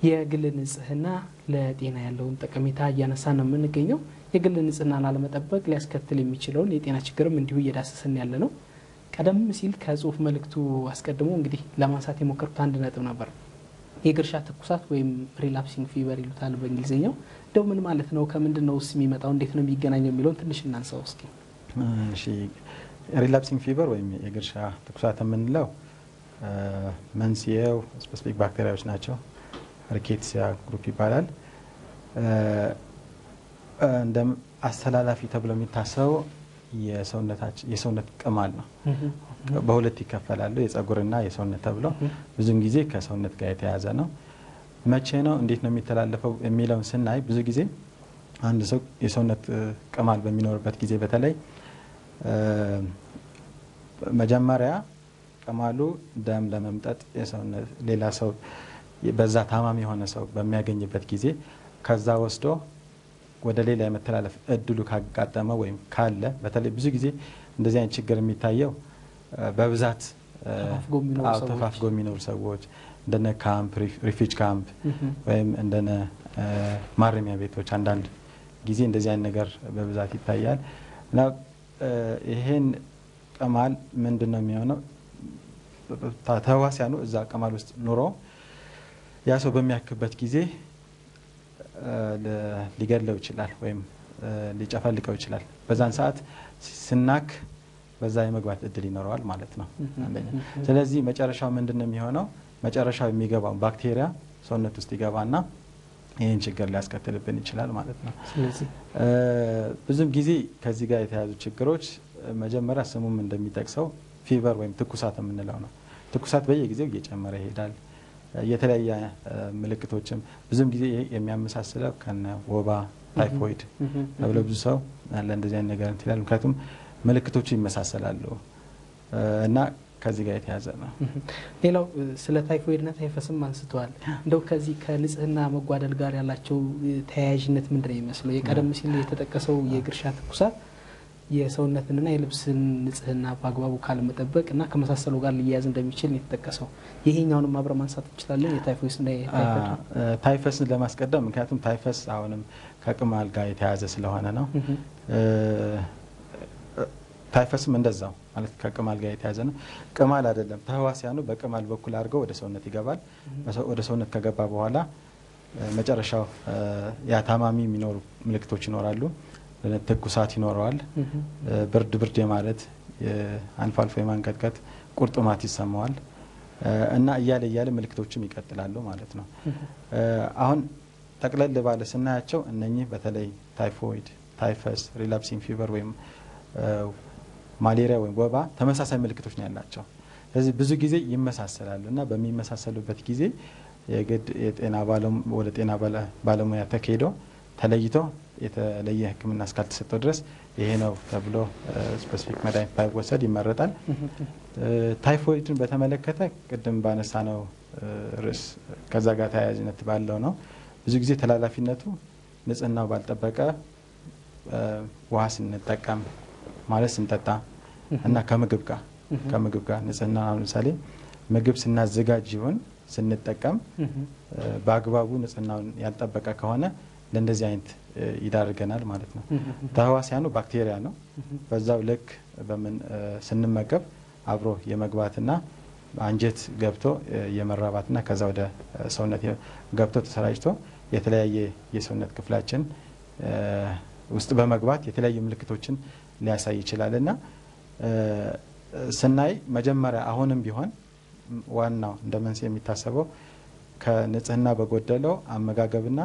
የግል ንጽህና ለጤና ያለውን ጠቀሜታ እያነሳን ነው የምንገኘው። የግል ንጽህናን አለመጠበቅ ሊያስከትል የሚችለውን የጤና ችግርም እንዲሁ እየዳሰስን ያለ ነው። ቀደም ሲል ከጽሁፍ መልእክቱ አስቀድሞ እንግዲህ ለማንሳት የሞከርኩት አንድ ነጥብ ነበር። የግርሻ ትኩሳት ወይም ሪላፕሲንግ ፊቨር ይሉታል በእንግሊዝኛው። እንደው ምን ማለት ነው? ከምንድነውስ የሚመጣው? እንዴት ነው የሚገናኘው የሚለውን ትንሽ እናንሳው እስኪ። እሺ፣ ሪላፕሲንግ ፊቨር ወይም የግርሻ ትኩሳት የምንለው መንስኤው ስፔሲፊክ ባክቴሪያዎች ናቸው። ሪኬትሲያ ግሩፕ ይባላል። እንደ አስተላላፊ ተብሎ የሚታሰበው የሰውነት ቅማል ነው። በሁለት ይከፈላሉ፣ የጸጉርና የሰውነት ተብለው። ብዙም ጊዜ ከሰውነት ጋር የተያያዘ ነው። መቼ ነው እንዴት ነው የሚተላለፈው የሚለውን ስናይ ብዙ ጊዜ አንድ ሰው የሰውነት ቅማል በሚኖርበት ጊዜ በተለይ መጀመሪያ ቅማሉ ደም ለመምጠጥ የሰውነት ሌላ ሰው በዛ ታማሚ የሆነ ሰው በሚያገኝበት ጊዜ ከዛ ወስዶ ወደ ሌላ የመተላለፍ እድሉ ካጋጠመ ወይም ካለ በተለይ ብዙ ጊዜ እንደዚህ አይነት ችግር የሚታየው በብዛት ተፋፍጎ የሚኖሩ ሰዎች እንደነ ካምፕ ሪፊውጅ ካምፕ ወይም እንደነ ማረሚያ ቤቶች አንዳንድ ጊዜ እንደዚህ አይነት ነገር በብዛት ይታያል። እና ይሄን ቅማል ምንድነው የሚሆነው? ተህዋሲያኑ እዛ ቅማል ውስጥ ኑሮ ያ ሰው በሚያክበት ጊዜ ሊገድለው ይችላል ወይም ሊጨፈልቀው ይችላል። በዛን ሰዓት ስናክ በዛ የመግባት እድል ይኖረዋል ማለት ነው አንደኛ። ስለዚህ መጨረሻው ምንድነው የሚሆነው? መጨረሻው የሚገባው ባክቴሪያ ሰውነት ውስጥ ይገባና ይህን ችግር ሊያስከትልብን ይችላል ማለት ነው። ስለዚህ ብዙም ጊዜ ከዚህ ጋር የተያዙ ችግሮች መጀመሪያ ስሙም እንደሚጠቅሰው ፊቨር ወይም ትኩሳት የምንለው ነው። ትኩሳት በየጊዜው እየጨመረ ይሄዳል። የተለያየ ምልክቶችም ብዙም ጊዜ የሚያመሳስለው ከነ ወባ፣ ታይፎይድ ተብሎ ብዙ ሰው ለእንደዚህ አይነት ነገር እንትላል። ምክንያቱም ምልክቶቹ ይመሳሰላሉ እና ከዚህ ጋር የተያዘ ነው። ሌላው ስለ ታይፎይድና ታይፈስም አንስተዋል። እንደው ከዚህ ከንጽህና መጓደል ጋር ያላቸው ተያያዥነት ምንድን ነው የሚመስለው? የቀደም ሲል የተጠቀሰው የግርሻ ትኩሳት የሰውነትንና የልብስን ንጽህና በአግባቡ ካለመጠበቅና ከመሳሰሉ ጋር ሊያያዝ እንደሚችል ነው የተጠቀሰው። ይሄኛውንም አብረ ማንሳት እንችላለን። የታይፎይድና ታይፈስን ለማስቀደም ምክንያቱም ታይፈስ አሁንም ከቅማል ጋር የተያያዘ ስለሆነ ነው። ታይፈስም እንደዛው ማለት ከቅማል ጋር የተያያዘ ነው። ቅማል አይደለም ተህዋሲያኑ በቅማል በኩል አድርገው ወደ ሰውነት ይገባል። ወደ ሰውነት ከገባ በኋላ መጨረሻው ያ ታማሚ የሚኖሩ ምልክቶች ይኖራሉ። ትኩሳት ይኖረዋል። ብርድ የማለት አልፎ አልፎ የማንቀጥቀጥ ቁርጥማት ይሰማዋል እና እያለ ምልክቶችም ይቀጥላሉ ማለት ነው። አሁን ጠቅለል ባለ ስናያቸው እነኚህ በተለይ ታይፎይድ፣ ታይፈስ፣ ሪላፕሲንግ ፊቨር ወይም ማሌሪያ ወይም ወባ ተመሳሳይ ምልክቶች ነው ያላቸው። ስለዚህ ብዙ ጊዜ ይመሳሰላሉ እና በሚመሳሰሉበት ጊዜ የግድ ወደ ጤና ባለሙያ ተካሂዶ ተለይቶ የተለየ ሕክምና እስካልተሰጠው ድረስ ይሄ ነው ተብሎ ስፔሲፊክ መድኃኒት ባይወሰድ ይመረጣል። ታይፎይድን በተመለከተ ቅድም ባነሳ ነው ርዕስ ከዛ ጋር ተያያዥነት ባለው ነው። ብዙ ጊዜ ተላላፊነቱ ንጽህናው ባልጠበቀ ውሃ ስንጠቀም ማለት ስንጠጣ እና ከምግብ ጋር ንጽህና ለምሳሌ ምግብ ስናዘጋጅ ይሁን ስንጠቀም በአግባቡ ንጽህናውን ያልጠበቀ ከሆነ ለእንደዚህ አይነት ይዳርገናል ማለት ነው። ተህዋሲያኑ ባክቴሪያ ነው። በዛው ልክ ስንመገብ አብሮ የመግባትና አንጀት ገብቶ የመራባትና ከዛ ወደ ሰውነት ገብቶ ተሰራጭቶ የተለያየ የሰውነት ክፍላችን ውስጥ በመግባት የተለያዩ ምልክቶችን ሊያሳይ ይችላል እና ስናይ መጀመሪያ አሁንም ቢሆን ዋናው እንደ መንስኤ የሚታሰበው ከንጽህና በጎደለው አመጋገብና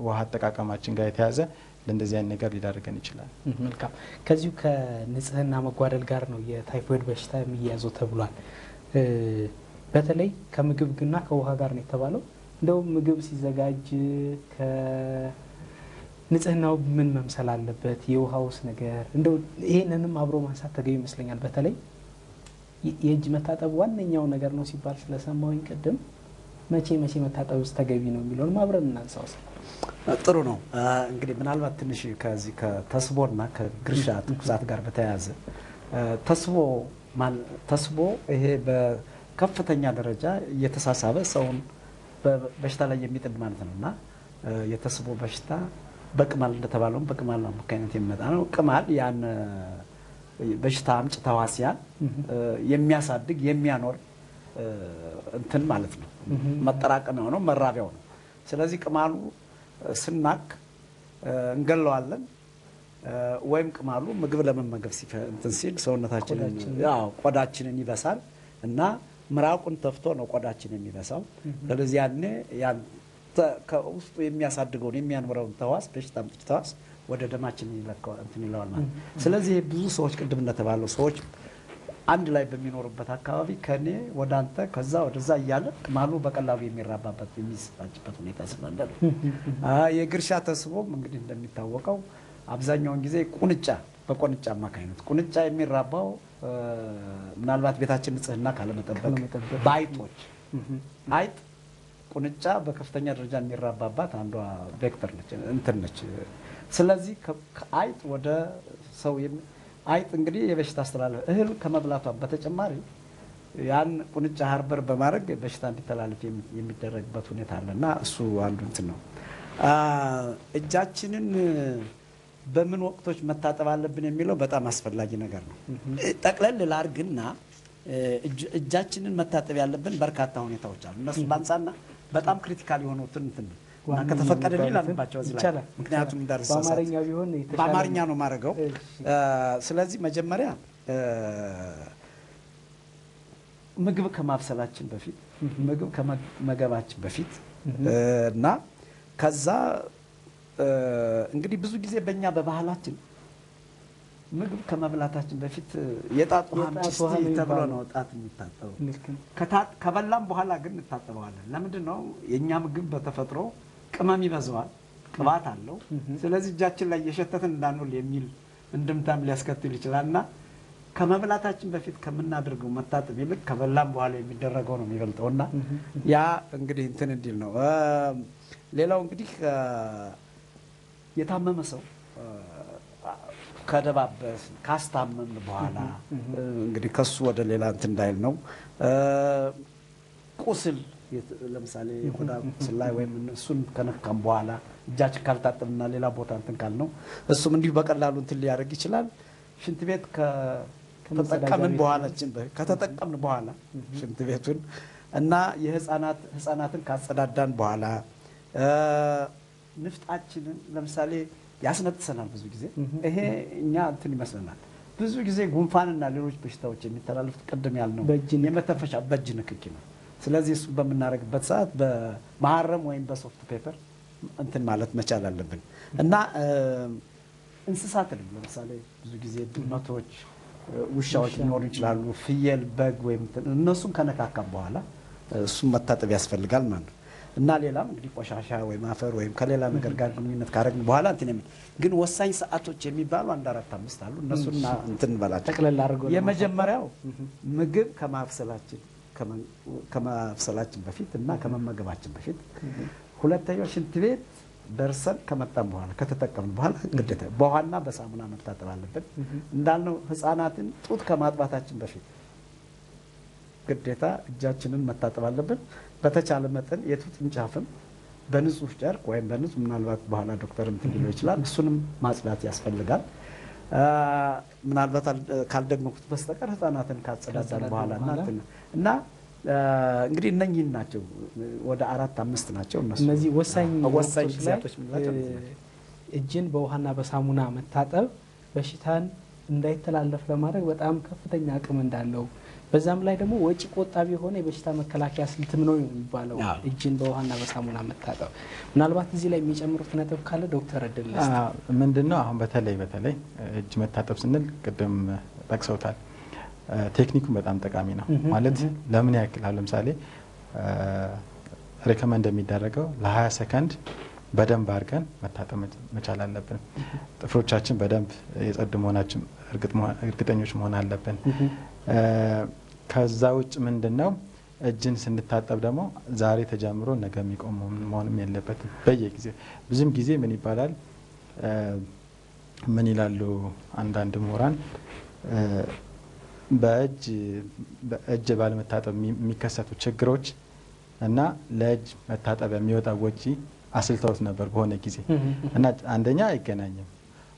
ውሃ አጠቃቀማችን ጋር የተያዘ ለእንደዚህ አይነት ነገር ሊዳርገን ይችላል። መልካም። ከዚሁ ከንጽህና መጓደል ጋር ነው የታይፎይድ በሽታ የሚያዘው ተብሏል። በተለይ ከምግብና ከውሃ ጋር ነው የተባለው። እንደው ምግብ ሲዘጋጅ ንጽህናው ምን መምሰል አለበት? የውሃውስ ነገር እንደው ይሄንንም አብሮ ማንሳት ተገቢ ይመስለኛል። በተለይ የእጅ መታጠብ ዋነኛው ነገር ነው ሲባል ስለሰማሁኝ ቅድም መቼ መታጠብ ውስጥ ተገቢ ነው የሚለውን አብረን እናንሳው። ጥሩ ነው። እንግዲህ ምናልባት ትንሽ ከዚህ ከተስቦና ከግርሻ ትኩሳት ጋር በተያያዘ ተስቦ ይሄ በከፍተኛ ደረጃ እየተሳሳበ ሰውን በበሽታ ላይ የሚጥል ማለት ነው እና የተስቦ በሽታ በቅማል እንደተባለውም በቅማል አማካኝነት የሚመጣ ነው። ቅማል ያን በሽታ አምጪ ተህዋሲያን የሚያሳድግ የሚያኖር እንትን ማለት ነው። መጠራቀሚያው ነው፣ መራቢያው ነው። ስለዚህ ቅማሉ ስናክ እንገለዋለን ወይም ቅማሉ ምግብ ለመመገብ ሲል ሰውነታችንን ቆዳችንን ይበሳል እና ምራቁን ተፍቶ ነው ቆዳችን የሚበሳው። ስለዚህ ያኔ ከውስጡ የሚያሳድገውን የሚያኖረውን ተህዋስ በሽታ አምጪ ተህዋስ ወደ ደማችን እንትን ይለዋል ማለት። ስለዚህ ብዙ ሰዎች ቅድም እንደተባለው ሰዎች አንድ ላይ በሚኖሩበት አካባቢ ከኔ ወደ አንተ ከዛ ወደዛ እያለ ቅማሉ በቀላሉ የሚራባበት የሚሰራጭበት ሁኔታ ስላለ ነው። የግርሻ ተስቦም እንግዲህ እንደሚታወቀው አብዛኛውን ጊዜ ቁንጫ በቁንጫ አማካኝነት ቁንጫ የሚራባው ምናልባት ቤታችን ንጽህና ካለመጠበቅ በአይጦች አይጥ ቁንጫ በከፍተኛ ደረጃ የሚራባባት አንዷ ቬክተር ነች እንትን ነች። ስለዚህ ከአይጥ ወደ ሰው አይጥ እንግዲህ የበሽታ አስተላለፍ እህል ከመብላቷ በተጨማሪ ያን ቁንጫ ሃርበር በማድረግ በሽታ እንዲተላለፍ የሚደረግበት ሁኔታ አለና እሱ አንዱ እንትን ነው። እጃችንን በምን ወቅቶች መታጠብ አለብን የሚለው በጣም አስፈላጊ ነገር ነው። ጠቅለል ላርግና እጃችንን መታጠብ ያለብን በርካታ ሁኔታዎች አሉ። እነሱ ባንሳና በጣም ክሪቲካል የሆኑትን እንትን እና ከተፈቀደልኝ ላንባቸው እዚህ ላይ ምክንያቱም በአማርኛ ነው ማድረገው። ስለዚህ መጀመሪያ ምግብ ከማብሰላችን በፊት ምግብ ከመገባችን በፊት እና ከዛ እንግዲህ ብዙ ጊዜ በእኛ በባህላችን ምግብ ከመብላታችን በፊት የጣት ውሃ ተብሎ ነው ጣት የሚታጠበው። ከበላም በኋላ ግን እንታጠበዋለን። ለምንድን ነው? የእኛ ምግብ በተፈጥሮ ቅመም ይበዛዋል፣ ቅባት አለው። ስለዚህ እጃችን ላይ የሸተትን እንዳንውል የሚል እንድምታም ሊያስከትል ይችላልና ከመብላታችን በፊት ከምናደርገው መታጠብ ይልቅ ከበላም በኋላ የሚደረገው ነው የሚበልጠውና ያ እንግዲህ እንትን እንዲል ነው። ሌላው እንግዲህ የታመመ ሰው ከደባበስ ካስታመም በኋላ እንግዲህ ከሱ ወደ ሌላ እንትን እንዳይል ነው። ቁስል ለምሳሌ የቆዳ ቁስል ላይ ወይም እሱን ከነካም በኋላ እጃችን ካልታጠብና ሌላ ቦታ እንትን ካል ነው እሱም እንዲሁ በቀላሉ እንትን ሊያደርግ ይችላል። ሽንት ቤት ከተጠቀምን በኋላ ሽንት ቤቱን እና ህፃናትን ካጸዳዳን በኋላ ንፍጣችንን ለምሳሌ ያስነጥሰናል። ብዙ ጊዜ ይሄ እኛ እንትን ይመስለናል። ብዙ ጊዜ ጉንፋንና ሌሎች በሽታዎች የሚተላለፉት ቅድም ያልነው የመተንፈሻ በእጅ ንክኪ ነው። ስለዚህ እሱ በምናደርግበት ሰዓት በማረም ወይም በሶፍት ፔፐር እንትን ማለት መቻል አለብን እና እንስሳትንም ለምሳሌ ብዙ ጊዜ ድመቶች፣ ውሻዎች ሊኖሩ ይችላሉ፣ ፍየል፣ በግ ወይም እነሱን ከነካካም በኋላ እሱን መታጠብ ያስፈልጋል ማለት ነው። እና ሌላም እንግዲህ ቆሻሻ ወይም አፈር ወይም ከሌላ ነገር ጋር ግንኙነት ካደረግን በኋላ እንትን ግን ወሳኝ ሰዓቶች የሚባሉ 1፣ 4፣ 5 አሉ። እነሱና እንትን እንበላቸው። የመጀመሪያው ምግብ ከማብሰላችን በፊት እና ከመመገባችን በፊት፣ ሁለተኛው ሽንት ቤት ደርሰን ከመጣን በኋላ ከተጠቀምን በኋላ ግዴታ በውሃና በሳሙና መታጠብ አለብን። እንዳልነው ህፃናትን ጡት ከማጥባታችን በፊት ግዴታ እጃችንን መታጠብ አለብን። በተቻለ መጠን የጡትን ጫፍም በንጹህ ጨርቅ ወይም በንጹህ ምናልባት በኋላ ዶክተርም ትንለው ይችላል እሱንም ማጽዳት ያስፈልጋል። ምናልባት ካልደግመኩት በስተቀር ህፃናትን ካጸዳዳን በኋላ እና እንግዲህ እነኚህ ናቸው ወደ 4፣ 5 ናቸው እነዚህ ወሳኝ ጊዜያቶች። እጅን በውሃና በሳሙና መታጠብ በሽታን እንዳይተላለፍ ለማድረግ በጣም ከፍተኛ አቅም እንዳለው በዛም ላይ ደግሞ ወጪ ቆጣቢ የሆነ የበሽታ መከላከያ ስልትም ነው የሚባለው እጅን በውሃና በሳሙና መታጠብ። ምናልባት እዚህ ላይ የሚጨምሩት ነጥብ ካለ ዶክተር እድልስ ምንድነው? አሁን በተለይ እጅ መታጠብ ስንል ቅድም ጠቅሰውታል፣ ቴክኒኩ በጣም ጠቃሚ ነው። ማለት ለምን ያክል አሁን ለምሳሌ ሪከመንድ የሚደረገው ለ20 ሰከንድ በደንብ አድርገን መታጠብ መቻል አለብን። ጥፍሮቻችን በደንብ የጸዱ መሆናችን እርግጠኞች መሆን አለብን። ከዛ ውጭ ምንድነው እጅን ስንታጠብ ደግሞ ዛሬ ተጀምሮ ነገ የሚቆም መሆንም የለበትም። በየጊዜው ብዙም ጊዜ ምን ይባላል ምን ይላሉ አንዳንድ ምሁራን በእጅ ባለመታጠብ የሚከሰቱ ችግሮች እና ለእጅ መታጠብ የሚወጣው ወጪ አስልተውት ነበር በሆነ ጊዜ እና አንደኛ አይገናኝም፣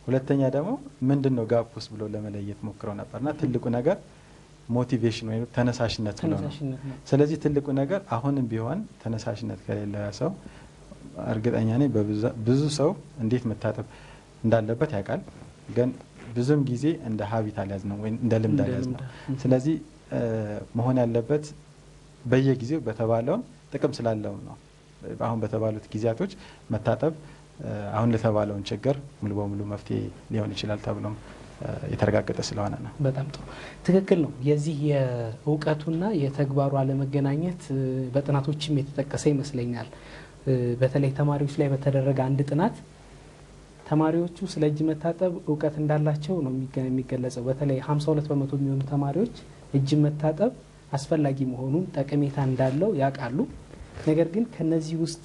ሁለተኛ ደግሞ ምንድነው ጋፕስ ብሎ ለመለየት ሞክረው ነበርና ትልቁ ነገር ሞቲቬሽን ወይ ተነሳሽነት ነው። ስለዚህ ትልቁ ነገር አሁንም ቢሆን ተነሳሽነት ከሌለ ሰው እርግጠኛ ነኝ ብዙ ሰው እንዴት መታጠብ እንዳለበት ያውቃል፣ ግን ብዙም ጊዜ እንደ ሀቢት አልያዝ ነው ወይ እንደ ልምድ አልያዝ ነው። ስለዚህ መሆን ያለበት በየጊዜው በተባለው ጥቅም ስላለው ነው። አሁን በተባሉት ጊዜያቶች መታጠብ አሁን ለተባለውን ችግር ሙሉ በሙሉ መፍትሄ ሊሆን ይችላል ተብሎም የተረጋገጠ ስለሆነ ነው። በጣም ጥሩ ትክክል ነው። የዚህ የእውቀቱና የተግባሩ አለመገናኘት በጥናቶችም የተጠቀሰ ይመስለኛል። በተለይ ተማሪዎች ላይ በተደረገ አንድ ጥናት ተማሪዎቹ ስለ እጅ መታጠብ እውቀት እንዳላቸው ነው የሚገለጸው። በተለይ 52 በመቶ የሚሆኑ ተማሪዎች እጅ መታጠብ አስፈላጊ መሆኑን ጠቀሜታ እንዳለው ያውቃሉ። ነገር ግን ከነዚህ ውስጥ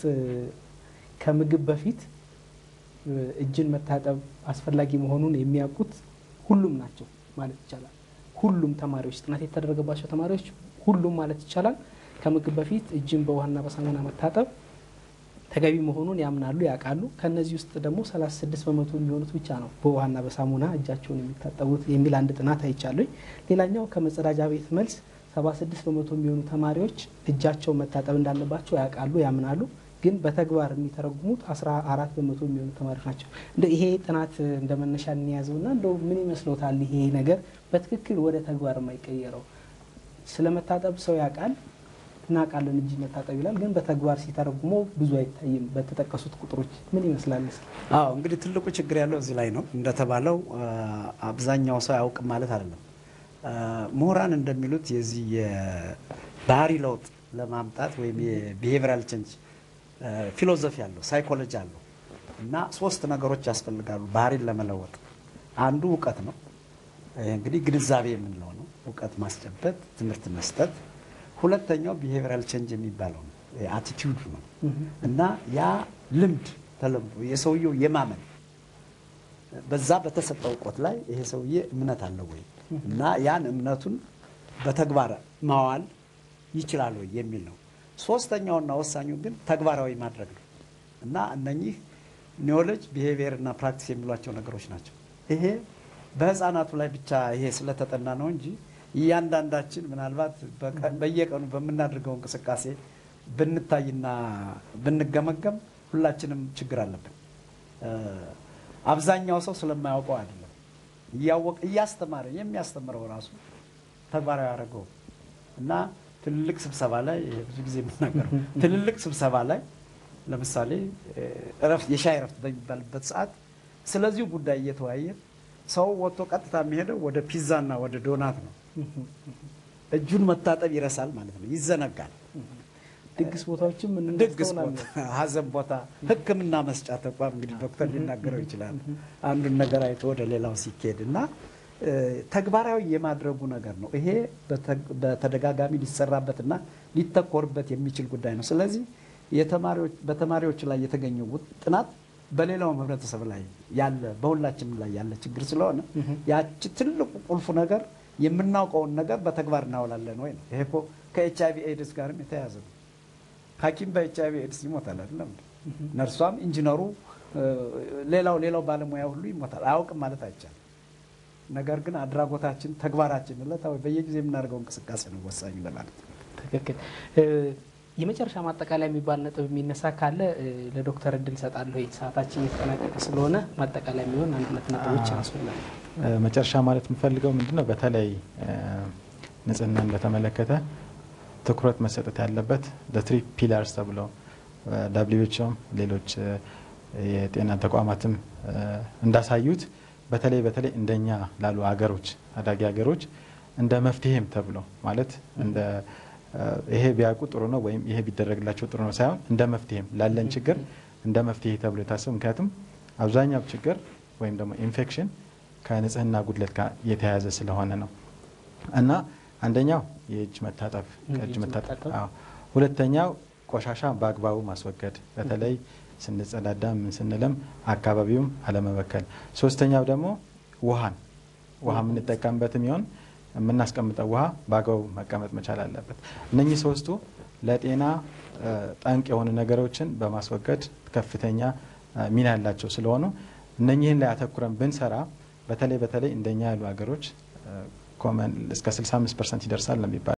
ከምግብ በፊት እጅን መታጠብ አስፈላጊ መሆኑን የሚያውቁት ሁሉም ናቸው ማለት ይቻላል። ሁሉም ተማሪዎች ጥናት የተደረገባቸው ተማሪዎች ሁሉም ማለት ይቻላል ከምግብ በፊት እጅን በውሃና በሳሙና መታጠብ ተገቢ መሆኑን ያምናሉ ያውቃሉ። ከነዚህ ውስጥ ደግሞ 36 በመቶ የሚሆኑት ብቻ ነው በውሃና በሳሙና እጃቸውን የሚታጠቡት የሚል አንድ ጥናት አይቻለኝ። ሌላኛው ከመጸዳጃ ቤት መልስ 76 በመቶ የሚሆኑ ተማሪዎች እጃቸውን መታጠብ እንዳለባቸው ያውቃሉ ያምናሉ። ግን በተግባር የሚተረጉሙት 14 በመቶ የሚሆኑ ተማሪዎች ናቸው። ይሄ ጥናት እንደመነሻ እንያዘውና እንደው ምን ይመስሎታል ይሄ ነገር በትክክል ወደ ተግባር የማይቀየረው? ስለመታጠብ ሰው ያውቃል እናውቃለን እጅ መታጠብ ይላል፣ ግን በተግባር ሲተረጉሞ ብዙ አይታይም። በተጠቀሱት ቁጥሮች ምን ይመስላል? አዎ እንግዲህ ትልቁ ችግር ያለው እዚህ ላይ ነው። እንደተባለው አብዛኛው ሰው ያውቅም ማለት አይደለም። ምሁራን እንደሚሉት የዚህ የባህሪ ለውጥ ለማምጣት ወይም የቢሄቪራል ቼንጅ ፊሎሶፊ አለው፣ ሳይኮሎጂ አለው እና 3 ነገሮች ያስፈልጋሉ ባህሪን ለመለወጥ። አንዱ እውቀት ነው። ይሄ እንግዲህ ግንዛቤ የምንለው ነው፣ እውቀት ማስጨበጥ፣ ትምህርት መስጠት። ሁለተኛው ቢሄቪራል ቼንጅ የሚባለው ነው፣ አቲቲዩድ ነው እና ያ ልምድ ተለምዶ የሰውየው የማመን በዛ በተሰጠው እውቀት ላይ ይሄ ሰውዬ እምነት አለው ወይ እና ያን እምነቱን በተግባር ማዋል ይችላል ወይ የሚል ነው። ሶስተኛውና ወሳኙ ግን ተግባራዊ ማድረግ ነው እና እነኚህ ኒዮሎጂ ቢሄቪየር እና ፕራክቲስ የሚሏቸው ነገሮች ናቸው። ይሄ በህፃናቱ ላይ ብቻ ይሄ ስለተጠና ነው እንጂ እያንዳንዳችን ምናልባት በየቀኑ በምናደርገው እንቅስቃሴ ብንታይና ብንገመገም ሁላችንም ችግር አለብን። አብዛኛው ሰው ስለማያውቀው አይደለም፣ እያወቀ እያስተማረ የሚያስተምረው ራሱ ተግባራዊ ያደረገው እና ትልልቅ ስብሰባ ላይ ብዙ ጊዜ የምናገረው ትልልቅ ስብሰባ ላይ ለምሳሌ የሻይ እረፍት በሚባልበት ሰዓት ስለዚሁ ጉዳይ እየተወያየ ሰው ወጥቶ ቀጥታ የሚሄደው ወደ ፒዛና ወደ ዶናት ነው። እጁን መታጠብ ይረሳል ማለት ነው፣ ይዘነጋል። ድግስ ቦታዎችም ድግስ ቦታ፣ ሀዘን ቦታ፣ ሕክምና መስጫ ተቋም እንግዲህ ዶክተር ሊናገረው ይችላል አንዱን ነገር አይቶ ወደ ሌላው ሲኬድ እና ተግባራዊ የማድረጉ ነገር ነው። ይሄ በተደጋጋሚ ሊሰራበትና ሊተኮርበት የሚችል ጉዳይ ነው። ስለዚህ በተማሪዎች ላይ የተገኘው ጥናት በሌላውም ህብረተሰብ ላይ ያለ በሁላችንም ላይ ያለ ችግር ስለሆነ ያቺ ትልቁ ቁልፉ ነገር የምናውቀውን ነገር በተግባር እናውላለን ወይ ነው። ይሄ እኮ ከኤችአይቪ ኤድስ ጋርም የተያያዘ ነው። ሐኪም በኤችአይቪ ኤድስ ይሞታል አይደለም? ነርሷም፣ ኢንጂነሩ፣ ሌላው ባለሙያ ሁሉ ይሞታል። አያውቅም ማለት አይቻልም። ነገር ግን አድራጎታችን፣ ተግባራችን ዕለታዊ በየጊዜ የምናደርገው እንቅስቃሴ ነው ወሳኝ ለማለት ነው። ትክክል። የመጨረሻ ማጠቃለያ የሚባል ነጥብ የሚነሳ ካለ ለዶክተር እድል እሰጣለሁ። ሰዓታችን እየተጠናቀቀ ስለሆነ ማጠቃለያ የሚሆን አንድ ሁለት ነጥቦች ያስፈልጋል። መጨረሻ ማለት የምፈልገው ምንድነው፣ በተለይ ንጽህናን በተመለከተ ትኩረት መሰጠት ያለበት ለትሪ ፒላርስ ተብሎ ደብሊውኤችኦም ሌሎች የጤና ተቋማትም እንዳሳዩት በተለይ እንደኛ ላሉ ሀገሮች አዳጊ ሀገሮች እንደ መፍትሄም ተብሎ ማለት እንደ ይሄ ቢያውቁ ጥሩ ነው ወይም ይሄ ቢደረግላቸው ጥሩ ነው ሳይሆን እንደ መፍትሄም ላለን ችግር እንደ መፍትሄ ተብሎ የታሰበ። ምክንያቱም አብዛኛው ችግር ወይም ደግሞ ኢንፌክሽን ከንጽህና ጉድለት ጋር የተያያዘ ስለሆነ ነው እና አንደኛው የእጅ መታጠብ ከእጅ መታጠብ፣ ሁለተኛው ቆሻሻ በአግባቡ ማስወገድ፣ በተለይ ስንጸዳዳ ምን ስንለም አካባቢውም አለመበከል፣ ሶስተኛው ደግሞ ውሃ የምንጠቀምበትም ይሆን የምናስቀምጠው ውሃ በአግባቡ መቀመጥ መቻል አለበት። እነኚህ ሶስቱ ለጤና ጠንቅ የሆኑ ነገሮችን በማስወገድ ከፍተኛ ሚና ያላቸው ስለሆኑ እነኚህን ላይ አተኩረን ብንሰራ በተለይ እንደኛ ያሉ ሀገሮች ኮመን እስከ 65% ይደርሳል ነው የሚባለው።